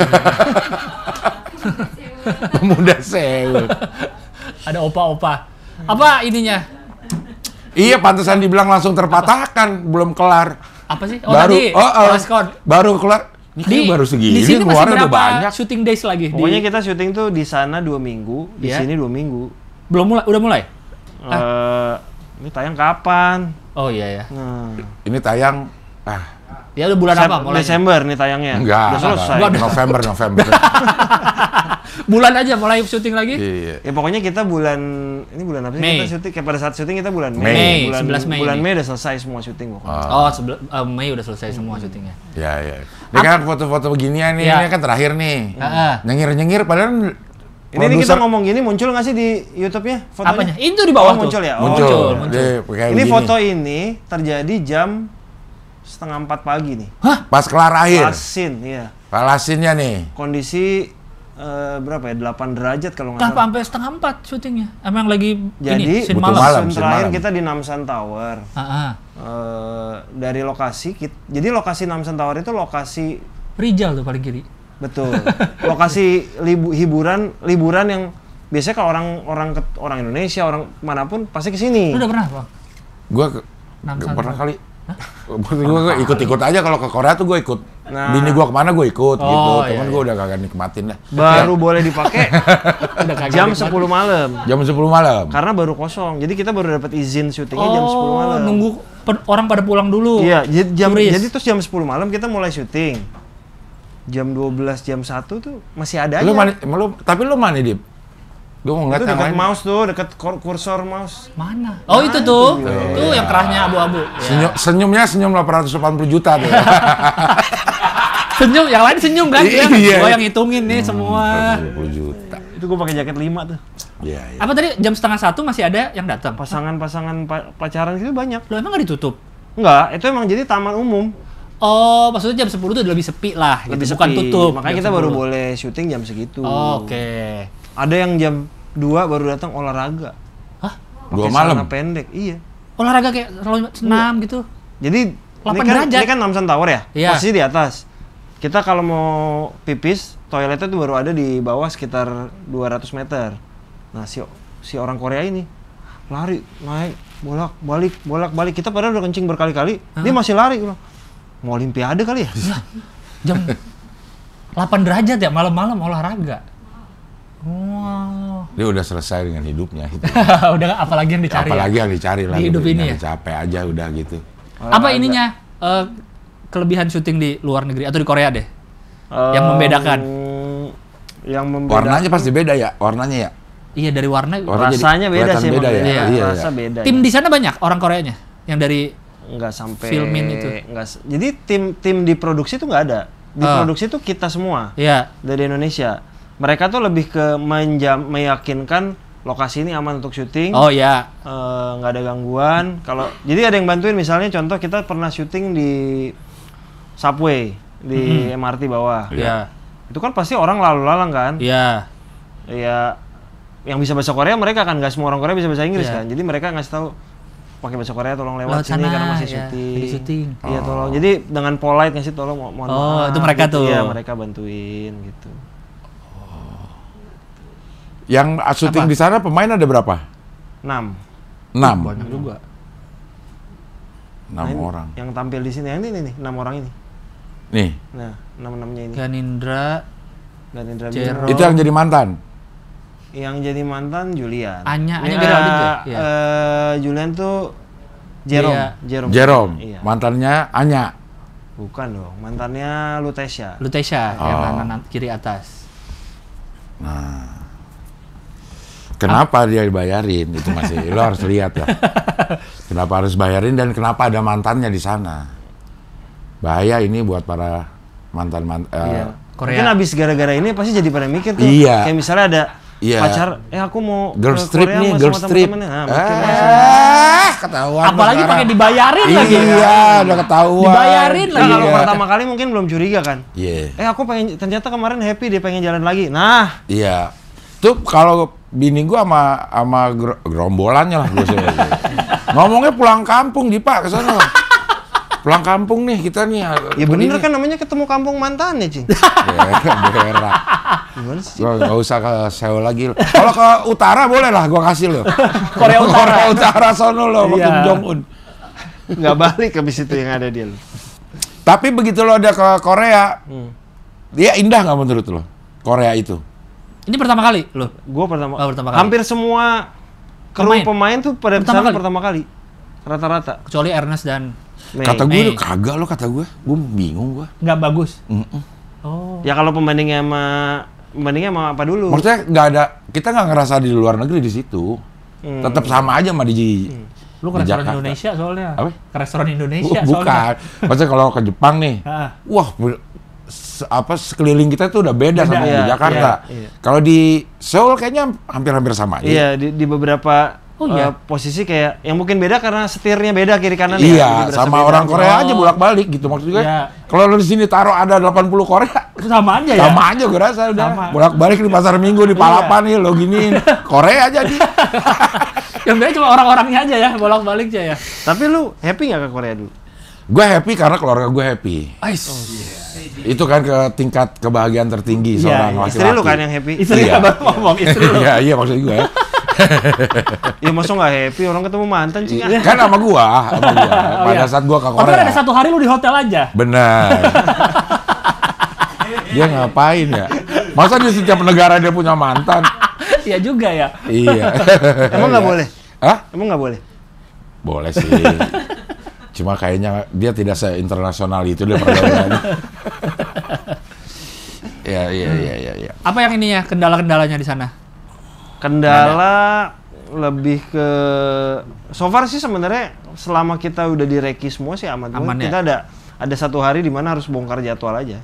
Pemuda Seoul. Ada opa-opa. Apa ininya? Iya, pantesan dibilang langsung terpatahkan, belum kelar. Apa sih? Oh, Baru, tadi oh, Westcon. baru kelar. Ini kayaknya baru segini, di sini masih keluarnya udah berapa banyak. shooting days lagi? Pokoknya kita syuting tuh di sana 2 minggu, di Iya. sini 2 minggu. Belum mulai, udah mulai? Ini tayang kapan? Oh iya ya. Nah, Ini tayang, Ya udah bulan apa mulai? Desember nih tayangnya. enggak, Udah selesai. November. Bulan aja mulai syuting lagi? Iya. Ya pokoknya kita ini bulan apa sih Mei. kita syuting? Kayak pada saat syuting kita bulan Mei. Bulan, 11 Mei bulan ini. Mei udah selesai semua syuting pokoknya. Oh, Mei udah selesai semua syutingnya. Ya. Ini kan foto-foto beginian nih, Iya. ini kan terakhir nih. Heeh. Nyengir-nyengir padahal Ini kita ngomong gini muncul nggak sih di YouTube-nya fotonya? Apanya? Itu di bawah tuh. muncul ya? muncul. muncul. Dia kayak Ini begini. foto ini terjadi jam 3:30 pagi nih. Pas kelar akhir. Lasin, iya. Palasinnya nih. Kondisi berapa ya? 8 derajat kalau nggak Kenapa salah. sampai 3:30 syutingnya? Emang lagi Jadi ini scene butuh malam. malam. scene scene terakhir malam. kita di Namsan Tower. Heeh. Dari lokasi, jadi lokasi Namsan Tower itu lokasi Rijal tuh paling kiri. betul, lokasi liburan yang biasanya kalau orang Indonesia, orang manapun pasti ke sini. Lu udah pernah, Bang? Gua Namsan pernah Tower. kali. Gue ikut-ikut aja kalau ke Korea tuh gue ikut. Nah. Bini gue kemana gue ikut Oh, gitu. iya, Cuman iya. gue udah kagak nikmatin dah. Baru boleh dipakai Udah kagak jam nikmat. 10 malam. Jam 10 malam. Karena baru kosong. Jadi kita baru dapat izin syutingnya jam 10 Oh, malam. nunggu orang pada pulang dulu. Iya, Turis. jadi terus jam 10 malam kita mulai syuting. Jam 12, jam 1 tuh masih ada aja. Tapi lu mana, Dip? Gue mau ngeliat Itu yang dekat lain. mouse tuh, dekat kursor mouse. Mana? Oh, itu tuh. Tuh yang kerahnya abu-abu. Ya. Senyumnya senyum 880 juta tuh. Senyum, yang lain senyum kan? Dia Iya. gua yang hitungin nih semua. 80 juta. Itu gue pakai jaket 5 tuh. Iya, iya. Apa tadi jam 12:30 masih ada yang datang? Pasangan-pasangan pacaran gitu banyak. Lo emang nggak ditutup? Enggak, itu emang jadi taman umum. Oh, maksudnya jam 10 tuh udah lebih sepi lah, Lebih gitu. Bukan sepi. tutup. Makanya jam kita baru 10. boleh syuting jam segitu. Oh, oke. Ada yang jam 2 baru datang olahraga. Hah? 2 Pakai malam. celana pendek. Iya. Olahraga kayak senam gitu. Jadi 8 ini derajat. kan Namsan Tower ya? Iya. Posisi di atas. Kita kalau mau pipis, toiletnya tuh baru ada di bawah sekitar 200 meter. Nah, si orang Korea ini lari, naik, bolak-balik. Kita padahal udah kencing berkali-kali, dia masih lari. Gua bilang, mau olimpiade kali ya? Jam 8 derajat ya malam-malam olahraga. Wow. Dia udah selesai dengan hidupnya. Gitu. Udah apalagi yang dicari. Apalagi ya? yang dicari lah. Di hidup gitu. ini ya? Capek aja udah gitu. Apa ininya? Kelebihan syuting di luar negeri atau di Korea deh? Yang membedakan? Yang membedakan. Warnanya pasti beda ya? Warnanya ya? Iya, dari warna. Rasanya beda sih. Beda ya? Iya. Iya, Rasa iya. beda. Tim di sana banyak orang Koreanya? Yang dari nggak sampai filmin itu? Jadi tim di produksi itu nggak ada. Di produksi itu kita semua. Iya. Dari Indonesia. Mereka tuh lebih ke meyakinkan lokasi ini aman untuk syuting. Oh ya. Nggak ada gangguan. Jadi ada yang bantuin, misalnya contoh kita pernah syuting di subway di MRT bawah. Iya. Itu kan pasti orang lalu lalang kan. Iya. Ya yang bisa bahasa Korea mereka kan, nggak semua orang Korea bisa bahasa Inggris Iya. kan. Jadi mereka ngasih tahu pakai bahasa Korea tolong lewat Lewat sini sana, karena masih ya, syuting. lagi syuting. Iya tolong. Jadi dengan polite ngasih tolong mohon Oh, maaf. itu mereka gitu. tuh. Iya, mereka bantuin gitu. Yang syuting di sana pemain ada berapa? 6. 6. Banyak juga. 6 orang. Yang tampil di sini yang ini nih, 6 orang ini. Nih, Nah, 6-6-nya ini. Ganindra, Ganindra Jero. Bintang. itu yang jadi mantan. Yang jadi mantan Julian. Anya Ini, Geraldine ya? Iya. Julian tuh Jerome. Iya. Jerome, Iya. mantannya Anya. Bukan dong, mantannya Lutesya. Lutesya yang Oh. kanan kiri atas. Kenapa dia dibayarin? Itu masih lo harus lihat ya. Kenapa harus bayarin dan kenapa ada mantannya di sana? Bahaya ini buat para mantan-mantan. Iya. Korea. Mungkin abis gara-gara ini pasti jadi pada mikir tuh. Iya. Kayak misalnya ada Iya. pacar, aku mau Girl ke strip Korea nih, sama girl strip. temen-temennya. Nah, mikir langsung. Ketahuan. Apalagi sekarang. pakai dibayarin lagi. Iya, udah ketahuan. Dibayarin Nah, lagi. kalau Iya. pertama kali mungkin belum curiga kan. Iya. Aku pengen, ternyata kemarin happy dia pengen jalan lagi. Nah, Iya. Tuh kalau bini gua sama gerombolannya lah gua ngomongnya pulang kampung di Pak ke sana. Pulang kampung nih kita nih. ya bener kan namanya ketemu kampung mantannya, Cing. Berak. Gimana sih? Gua nggak usah ke Seoul lagi. Kalau ke utara boleh lah gua kasih lo. Korea Utara. Korea Utara sono lo sama Iya. Kim Jong Un. Nggak balik habis itu yang ada dia. Tapi begitu lo ada ke Korea, dia indah nggak menurut lo? Korea itu? Ini pertama kali loh. Gue pertama, Oh, pertama kali. hampir semua kru pemain tuh pada Pertama sana kali? pertama kali. Rata-rata. Kecuali Ernest dan Mei. Kata gue Mei. kagak lo kata gue bingung gue. nggak bagus. Mm-mm. Oh. Ya kalau pembandingnya sama apa dulu? Maksudnya nggak ada, kita nggak ngerasa di luar negeri di situ. Tetap sama aja sama di Lu ke di restoran Jakarta. Indonesia soalnya. Apa? Ke restoran Indonesia soalnya. Bukan. Maksudnya kalau ke Jepang nih, Ah. wah sekeliling kita tuh udah beda sama Iya, di Jakarta. iya. Kalau di Seoul kayaknya hampir-hampir sama aja. Iya, di beberapa Oh, iya. posisi kayak yang mungkin beda karena setirnya beda kiri kanan ya. Iya, Jadi berasa sama beda. orang Korea Oh. aja bolak-balik gitu maksudnya. Iya. Kalau lu di sini taruh ada 80 Korea, Sama aja ya. sama aja gue rasa udah. Sama. Bolak-balik di pasar Minggu di Palapan nih lo giniin. Korea jadi. Yang beda cuma orang-orangnya aja ya, bolak-balik aja ya. Tapi lu happy nggak ke Korea dulu? Gue happy karena keluarga gue happy. Ais. Itu kan ke tingkat kebahagiaan tertinggi Iya, seorang iya. laki-laki. Istri lu kan yang happy? Istri Iya. baru ngomong istri lu. Iya, iya maksud gue. Ya masa nggak happy orang ketemu mantan sih? Kan sama gua. Pada saat gua ke Tapi kan Korea. ada satu hari lu di hotel aja. Benar. Dia ngapain ya? Masa di setiap negara dia punya mantan? Iya juga ya. Iya. Emang nggak boleh? Hah? Emang nggak boleh? Boleh sih. Cuma kayaknya dia tidak se-internasional itu dia pergaulannya. Iya. Apa yang ininya kendala-kendalanya di sana? Kendala lebih ke so far sih sebenarnya selama kita udah direki semua sih aman. Aman ya? Kita ada satu hari di mana harus bongkar jadwal aja.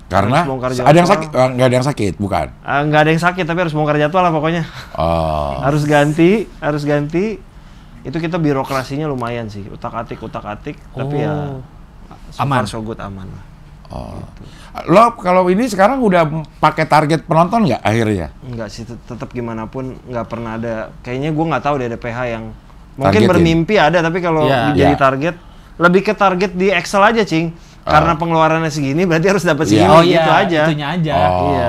Karena Harus bongkar jadwal. ada yang sakit, nggak ada yang sakit, bukan? Nggak ada yang sakit tapi harus bongkar jadwal lah pokoknya. Oh. Harus ganti. Itu kita birokrasinya lumayan sih, utak-atik. Tapi ya so Aman. far so good, aman lah. Lo kalau ini sekarang udah pakai target penonton nggak akhirnya? Enggak sih, tetap gimana pun nggak pernah ada. Kayaknya gue nggak tahu deh ada PH yang mungkin Targetin. bermimpi ada, tapi kalau Iya. jadi Iya. target lebih ke target di Excel aja, Cing. Karena pengeluarannya segini, berarti harus dapat segini Iya. Oh gitu iya, aja. itunya aja. Oh. Iya.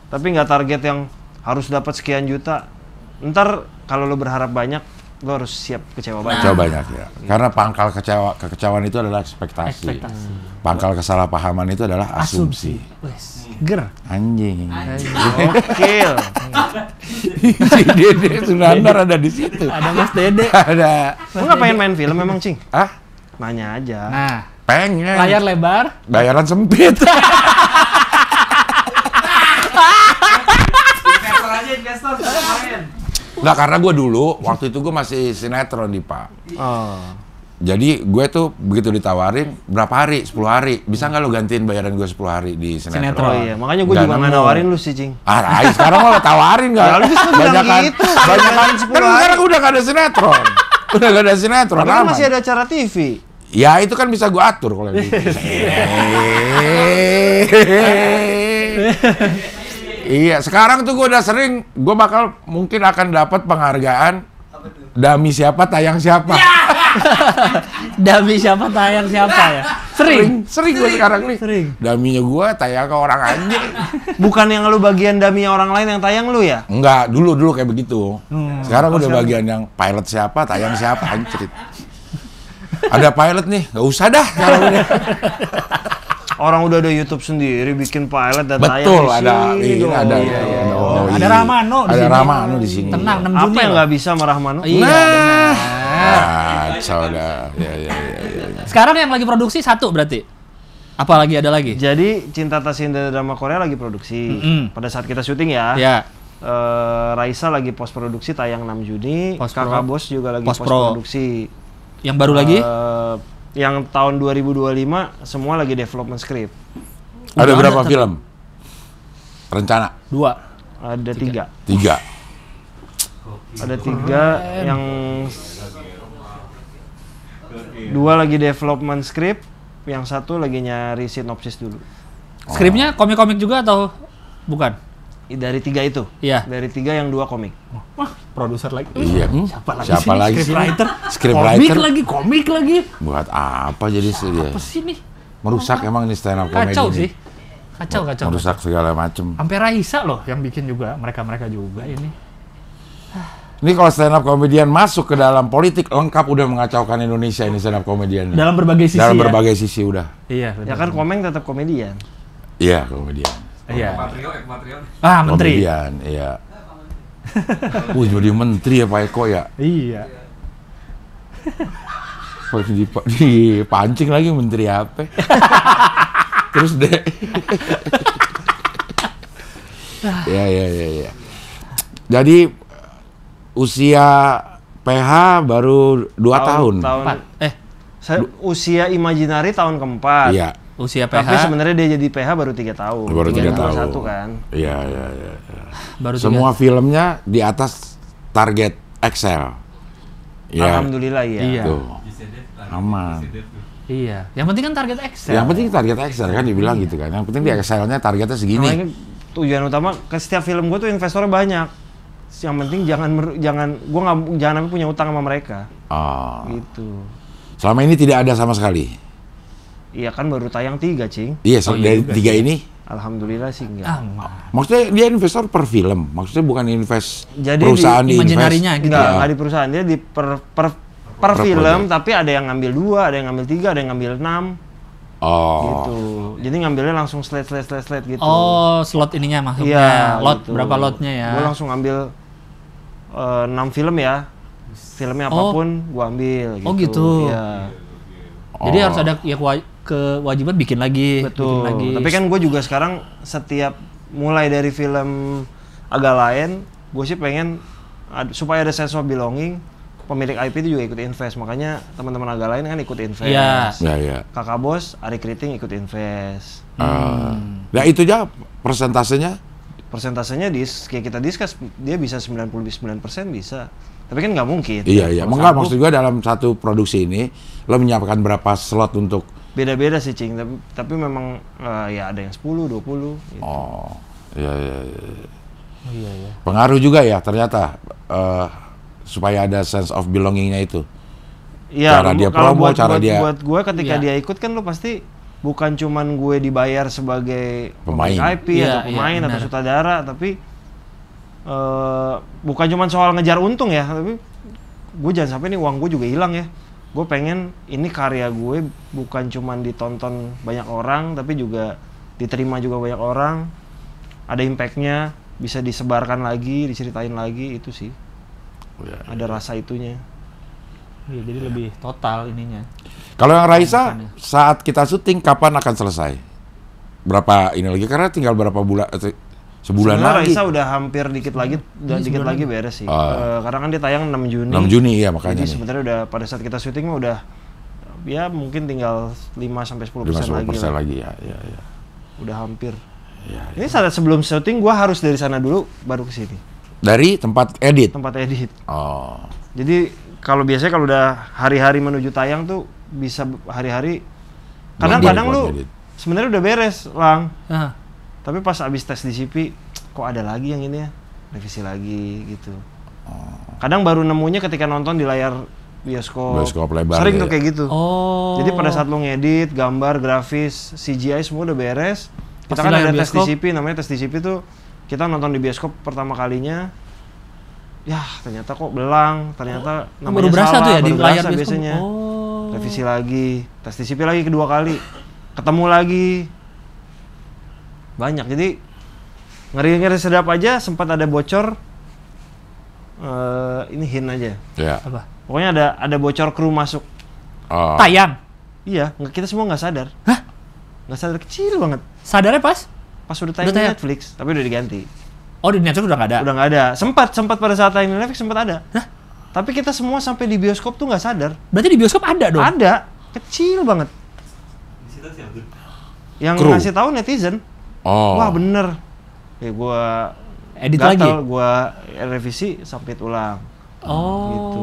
Tapi nggak target yang harus dapat sekian juta. Ntar kalau lo berharap banyak, lo harus siap kecewa banyak. Coba banyak ya. Karena pangkal kekecewaan itu adalah ekspektasi. Ekspektasi. Pangkal kesalahpahaman itu adalah asumsi. Wes. Ger. Anjing. Gokil. Si Dede Sunandar ada di situ. Ada Mas Dede. Ada. Lu nggak pengen main film emang, Cing? Ah, Nanya aja. Nah, pengen. layar lebar. Bayaran sempit. Nggak, karena gue dulu, waktu itu gue masih sinetron di Pak. Oh. Jadi gue tuh begitu ditawarin, berapa hari? 10 hari. Bisa nggak lo gantiin bayaran gue 10 hari di sinetron? Sinetron. Oh iya, makanya gue Nggak juga nggak nemu. nawarin lu sih, Cing. Ah, Rai, sekarang lo tawarin nggak? Ya, lu bisa bilang gitu. Banyakan, 10 kan hari. sekarang udah nggak ada sinetron. Udah nggak ada sinetron, Tapi kan aman. masih ada acara TV. Ya itu kan bisa gue atur kalau gitu. Iya, sekarang tuh gue udah sering, gue bakal mungkin akan dapat penghargaan Dami siapa tayang siapa. Dami siapa tayang siapa ya? Sering gue sekarang nih. Sering. Daminya gue tayang ke orang aja. Bukan yang lu bagian daminya orang lain yang tayang lu ya? Enggak, dulu kayak begitu. Sekarang udah bagian yang pilot siapa, tayang siapa, anjrit. Ada pilot nih, nggak usah dah. Orang udah ada YouTube sendiri bikin pilot dan tayang Betul, di ada sini ini dong. ada. Iya, iya. Oh, Ada iya. Ramano di Ada sini. Ramano di sini. Tenang, 6 Apa Juni yang loh. nggak bisa sama Rahmano? Iya, benar. Kacau dah. Ya. Sekarang yang lagi produksi satu berarti? Apa lagi ada lagi? Jadi Cinta Tasinda drama Korea lagi produksi. Mm-mm. Pada saat kita syuting ya. Ya. Raisa lagi post produksi tayang 6 Juni. Post-pro. Kakak Bos juga lagi post Post-pro. produksi. Yang baru lagi? Yang tahun 2025 semua lagi development script. Ada Udah berapa ada, film? Rencana? 2. Ada 3. 3. Ada 3 yang 2 lagi development script, yang 1 lagi nyari sinopsis dulu. Skripnya komik-komik juga atau bukan? Dari 3 itu? Iya. Dari 3 yang 2 komik. Wah, produser lagi. Iya. Siapa lagi sih? Scriptwriter. Scriptwriter. Komik lagi. Buat apa jadi sih dia? Apa sih nih? Merusak emang ini stand up comedy. Kacau ini. sih. Kacau. Merusak segala macem. Sampai Raisa loh yang bikin juga, mereka juga ini. Ini kalau stand up comedian masuk ke dalam politik, lengkap udah mengacaukan Indonesia ini stand up comedian. Dalam berbagai sisi Dalam ya? berbagai sisi udah. Iya, Ya kan Komeng tetap komedian. Iya, komedian. Iya. Ah, menteri. Komedian, iya. Jadi menteri ya Pak Eko ya. Iya. Dipancing lagi menteri apa? Terus deh. Ya. Jadi usia PH baru 2 tahun. Usia Imaginary tahun keempat. Iya. Usia PH. Tapi sebenarnya dia jadi PH baru 3 tahun. Baru 3 tahun. 1 kan. Iya. Baru Semua filmnya di atas target Excel. Ya. Alhamdulillah iya. Iya. Tuh. Aman. Iya. Yang penting kan target Excel. Yang penting target Excel kan dibilang gitu kan. Yang penting di Excelnya targetnya segini. Makanya tujuan utama ke setiap film gue tuh investornya banyak. Yang penting jangan sampai punya utang sama mereka. Oh. Gitu. Selama ini tidak ada sama sekali. Iya kan baru tayang 3, Cing. Iya, dari 3 ini. Alhamdulillah sih enggak. Maksudnya dia investor per film. Maksudnya bukan invest Jadi perusahaan di di invest. Imaginary-nya gitu. Enggak di perusahaan, dia di per film, tapi ada yang ngambil 2, ada yang ngambil 3, ada yang ngambil 6. Oh. Gitu. Jadi ngambilnya langsung slide gitu. Oh, slot ininya maksudnya. Iya, Lot gitu. berapa lotnya ya? Gue langsung ambil 6 film ya. Filmnya apapun gue ambil gitu. Oh, gitu. Iya. Jadi harus ada ya kewajiban bikin lagi, Betul. bikin lagi. Tapi kan gue juga sekarang setiap mulai dari film agak lain, gue sih pengen supaya ada sense of belonging, pemilik IP itu juga ikut invest. Makanya teman-teman agak lain kan ikut invest. Iya. Ya. Kakak Bos, Ari Kriting ikut invest. Nah itu aja persentasenya. Persentasenya kayak kita discuss, dia bisa 99% bisa. Tapi kan nggak mungkin. Iya. Enggak, maksud gue dalam satu produksi ini lo menyiapkan berapa slot untuk Beda-beda sih, Cing. Tapi memang ya ada yang 10, 20 gitu. Oh. Iya. Iya. Pengaruh juga ya ternyata supaya ada sense of belongingnya itu. Iya, Cara dia kalau promo, cara dia buat gue ketika Iya. dia ikut kan lo pasti bukan cuman gue dibayar sebagai Pemain. IP Iya, atau pemain iya, atau benar. sutradara, tapi bukan cuman soal ngejar untung ya, tapi gue jangan sampai nih uang gue juga hilang ya. Gue pengen ini karya gue bukan cuman ditonton banyak orang, tapi juga diterima juga banyak orang, ada impact-nya, bisa disebarkan lagi, diceritain lagi, itu sih. Ada rasa itunya. Iya, jadi lebih total ininya. Kalau yang Raisa, saat kita syuting kapan akan selesai? Berapa ini lagi? Karena tinggal berapa bulan, sebulan Sebenarnya lagi. Raisa udah hampir dikit lagi beres sih. Karena kan dia tayang 6 Juni. 6 Juni ya makanya. Jadi sebenarnya udah pada saat kita syuting mah udah ya mungkin tinggal 5-10% 5-10% lagi. Ya. Udah hampir. Ya. Ini saat sebelum syuting gua harus dari sana dulu baru ke sini. Dari tempat edit. Tempat edit. Oh. Jadi biasanya kalau udah hari-hari menuju tayang tuh bisa hari-hari. Kadang-kadang lu sebenarnya udah beres, Lang. Tapi pas abis tes DCP, kok ada lagi yang ini ya? Revisi lagi gitu. Kadang baru nemunya ketika nonton di layar bioskop lebar. Sering tuh kayak gitu. Jadi pada saat lu ngedit, gambar, grafis, CGI semua udah beres. Kita kan ada tes DCP, namanya tes DCP tuh kita nonton di bioskop pertama kalinya. Ya ternyata kok belang, ternyata namanya baru berasa salah, tuh ya baru di layar bioskop. biasanya. Revisi lagi, tes DCP lagi kedua kali, ketemu lagi. Banyak, jadi ngeri-ngeri sedap aja sempat ada bocor. Ini hint aja. Ya. Apa? Pokoknya ada bocor kru masuk. Tayang? Iya, kita semua nggak sadar. Hah? Nggak sadar, kecil banget. Sadarnya pas? Pas udah tayang di Netflix, tapi udah diganti. Oh, di Netflix udah nggak ada? Udah nggak ada. Sempat pada saat tayang di Netflix sempat ada. Hah? Tapi kita semua sampai di bioskop tuh nggak sadar. Berarti di bioskop ada dong? Ada, kecil banget. Yang Kru. ngasih tahu netizen. Wah bener. Ya gua edit gatel, lagi? Gua revisi sampai ulang. Oh. Gitu.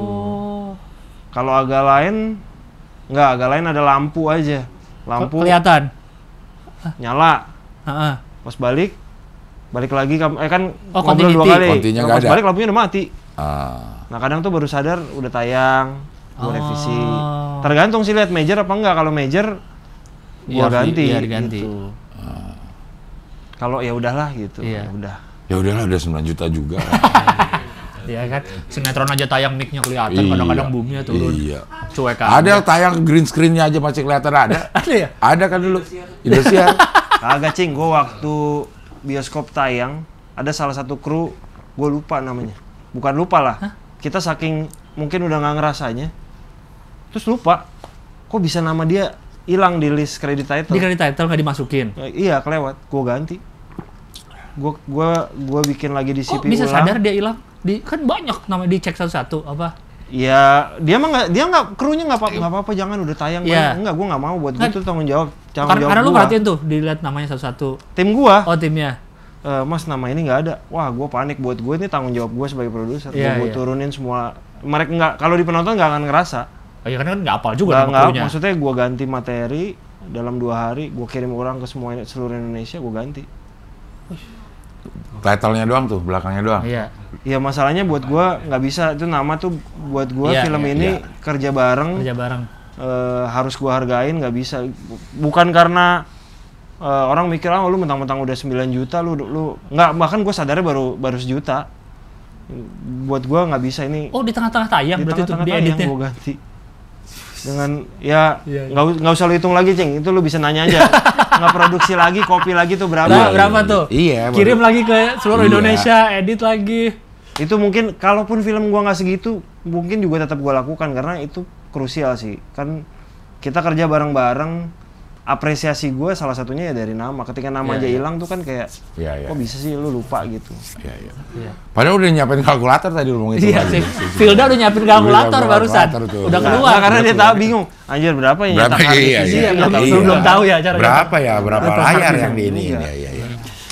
Kalau agak lain, agak lain ada lampu aja. Lampu kelihatan? Nyala. Pas balik lagi kan ngobrol 2 kali. Pas balik lampunya udah mati. Nah kadang tuh baru sadar udah tayang, gua revisi. Tergantung sih lihat major apa enggak. Kalau major gua ganti. Iya, diganti. Gitu. Kalau ya udahlah gitu. Iya. Ya udahlah udah 9 juta juga. Iya kan, sinetron aja tayang mic-nya kelihatan, kadang-kadang boomnya turun. Iya. Cuek aja. Ada tayang green screen-nya aja masih kelihatan ada. Ada ya? Ada kan dulu. Indosiar. Kagak cing, gua waktu bioskop tayang ada salah satu kru, gua lupa namanya. Bukan lupa lah. Kita saking mungkin udah nggak ngerasanya. Terus lupa. Kok bisa nama dia hilang di list credit title? Di credit title nggak dimasukin? Iya, kelewat. Gua ganti. Gua bikin lagi di Kok CPU bisa ulang. sadar dia hilang? Kan banyak namanya dicek satu-satu apa? Ya, dia nggak krunya nggak apa-apa, jangan udah tayang. Yeah. Enggak, gua nggak mau buat gua tuh tanggung jawab. Karena lu perhatiin tuh, dilihat namanya satu-satu. Tim gua. Oh, timnya. Mas nama ini nggak ada. Wah, gua panik buat gua ini tanggung jawab gua sebagai produser. Gua turunin semua. Mereka nggak, kalau di penonton nggak akan ngerasa. Oh iya kan nggak apal juga nama krunya. Maksudnya gua ganti materi dalam 2 hari, gua kirim orang ke seluruh Indonesia, gua ganti. Title-nya doang tuh, belakangnya doang. Iya. Ya masalahnya buat gua nggak bisa, itu nama tuh buat gua film ini kerja bareng. Harus gua hargain, nggak bisa. Bukan karena orang mikir lu mentang-mentang udah 9 juta lu nggak, bahkan gua sadarnya baru 1 juta. Buat gua nggak bisa ini. Oh, di tengah-tengah tayang berarti tuh dia editnya. Gua ganti. Dengan nggak usah lu hitung lagi, Cing. Itu lu bisa nanya aja. Nggak produksi lagi, kopi lagi tuh berapa? Berapa tuh? Iya. Kirim lagi ke seluruh Indonesia, edit lagi. Itu mungkin kalaupun film gua nggak segitu, mungkin juga tetap gua lakukan karena itu krusial sih. Kan kita kerja bareng-bareng. Apresiasi gue salah satunya ya dari nama. Ketika nama aja hilang tuh kan kayak, kok bisa sih lu lupa gitu. Padahal udah nyiapin kalkulator tadi lu ngomong itu. Iya sih. Filda udah nyiapin kalkulator barusan. Udah keluar. Karena dia tahu bingung. Anjir berapa ya? Berapa belum tahu ya cara. Berapa layar yang di ini? Iya.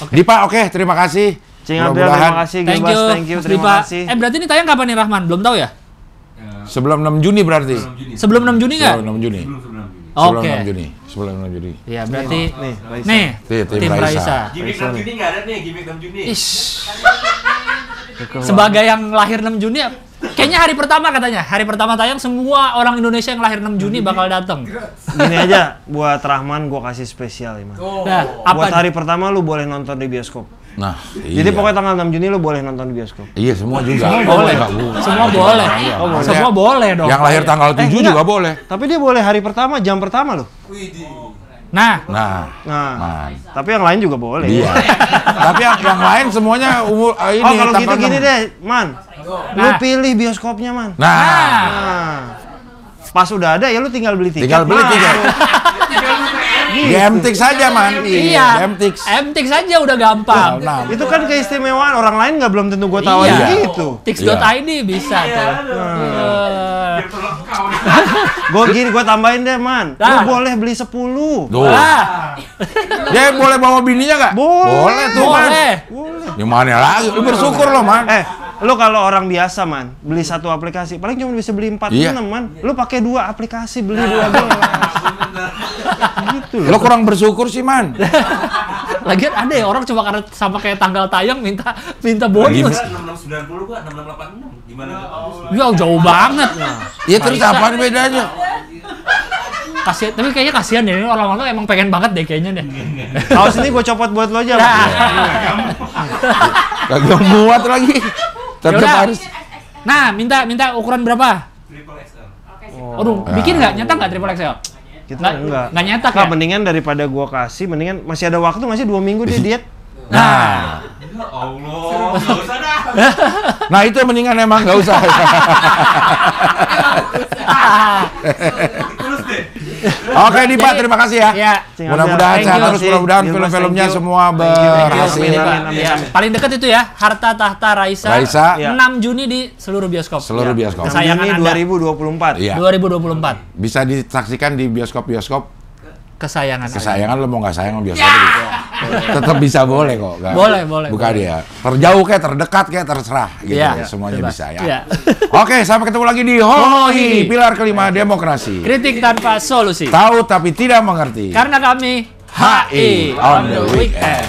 Dipa, oke, terima kasih. Cing Abdel, terima kasih. Thank you, terima kasih. Berarti ini tayang kapan nih Rahman? Belum tahu ya? Sebelum 6 Juni berarti. Sebelum 6 Juni nggak? Sebelum 6 Juni. Oke. Sebelum 6 Juni. Iya, berarti nih tim Raisa. Gimik 6 Juni nggak ada nih, gimik 6 Juni. Sebagai yang lahir 6 Juni, kayaknya hari pertama katanya. Hari pertama tayang semua orang Indonesia yang lahir 6 Juni bakal datang. Gini aja, buat Rahman gua kasih spesial ya, Man. Nah, buat hari pertama lu boleh nonton di bioskop. Nah, jadi pokoknya tanggal 6 Juni lu boleh nonton di bioskop. Iya, semua juga. Semua boleh. Semua boleh. Semua boleh dong. Yang lahir tanggal 7 juga boleh. Tapi dia boleh hari pertama, jam pertama loh. Nah, Nah, Nah, Man. tapi yang lain juga boleh. Iya. Tapi yang lain semuanya umur ini. Oh kalau gitu tanpa gini 6. deh, Man. Lu Nah. pilih bioskopnya, Man. Nah, Nah. Pas udah ada ya lu tinggal beli tiket. tinggal beli Man. tiket. Di MTX saja, Man. iya. MTX. MTX saja udah gampang. Nah, Itu kan keistimewaan orang lain nggak belum tentu gue tawarin Iya. gitu. Tix.id bisa tuh. Gue tambahin deh, Man. Lu Nah. boleh beli 10. tuh. Ah, Dia boleh bawa bininya nggak? Boleh. tuh, Man. boleh. Gimana lagi? Lu bersyukur loh, Man. Lu kalau orang biasa, Man, beli satu aplikasi, paling cuma bisa beli 4, Iya. 6, Man. Lu pakai 2 aplikasi, beli 12. Gitu loh. Lo kurang bersyukur sih, Man. Lagian ada ya orang cuma karena sama kayak tanggal tayang minta bonus. 6690 gua 6686 gimana? Ya jauh banget. Ya terus apaan bedanya? Kasihan, tapi kayaknya kasihan deh ini orang-orang emang pengen banget deh kayaknya deh. Kaos ini gue copot buat lo aja, Man. Kagak muat lagi. Tetap Yaudah. harus. Nah, minta ukuran berapa? Triple XL. Aduh, bikin nggak? Nyata nggak triple XL? Kita enggak. Nggak nyetak Nggak, ya? mendingan daripada gua kasih, mendingan masih ada waktu nggak sih 2 minggu dia diet? Nah, Ya Allah, nggak usah dah. nah itu mendingan emang nggak usah. Terus deh. Oke, Dipa, terima kasih ya. Ya. Mudah-mudahan Thank sehat you. terus, mudah-mudahan Thank you, Mas. film-filmnya Thank you. semua Thank you. berhasil. Amin, amin, amin. Paling dekat itu ya, Harta Tahta Raisa. Raisa. 6 Juni di seluruh bioskop. Seluruh bioskop. Kesayangan Juni Anda. 2024. Iya. 2024. Bisa disaksikan di bioskop-bioskop Kesayangan. kesayangan lo, mau nggak sayang sama bioskop gitu. Tetap bisa boleh kok. Nggak- Boleh, boleh, Bukan boleh. dia. Terjauh kayak terdekat kayak terserah gitu. Iya. Semuanya Bebas. bisa ya. Iya. Oke, sampai ketemu lagi di Hohi, pilar kelima demokrasi. Kritik tanpa solusi. Tahu tapi tidak mengerti. Karena kami HI on the weekend.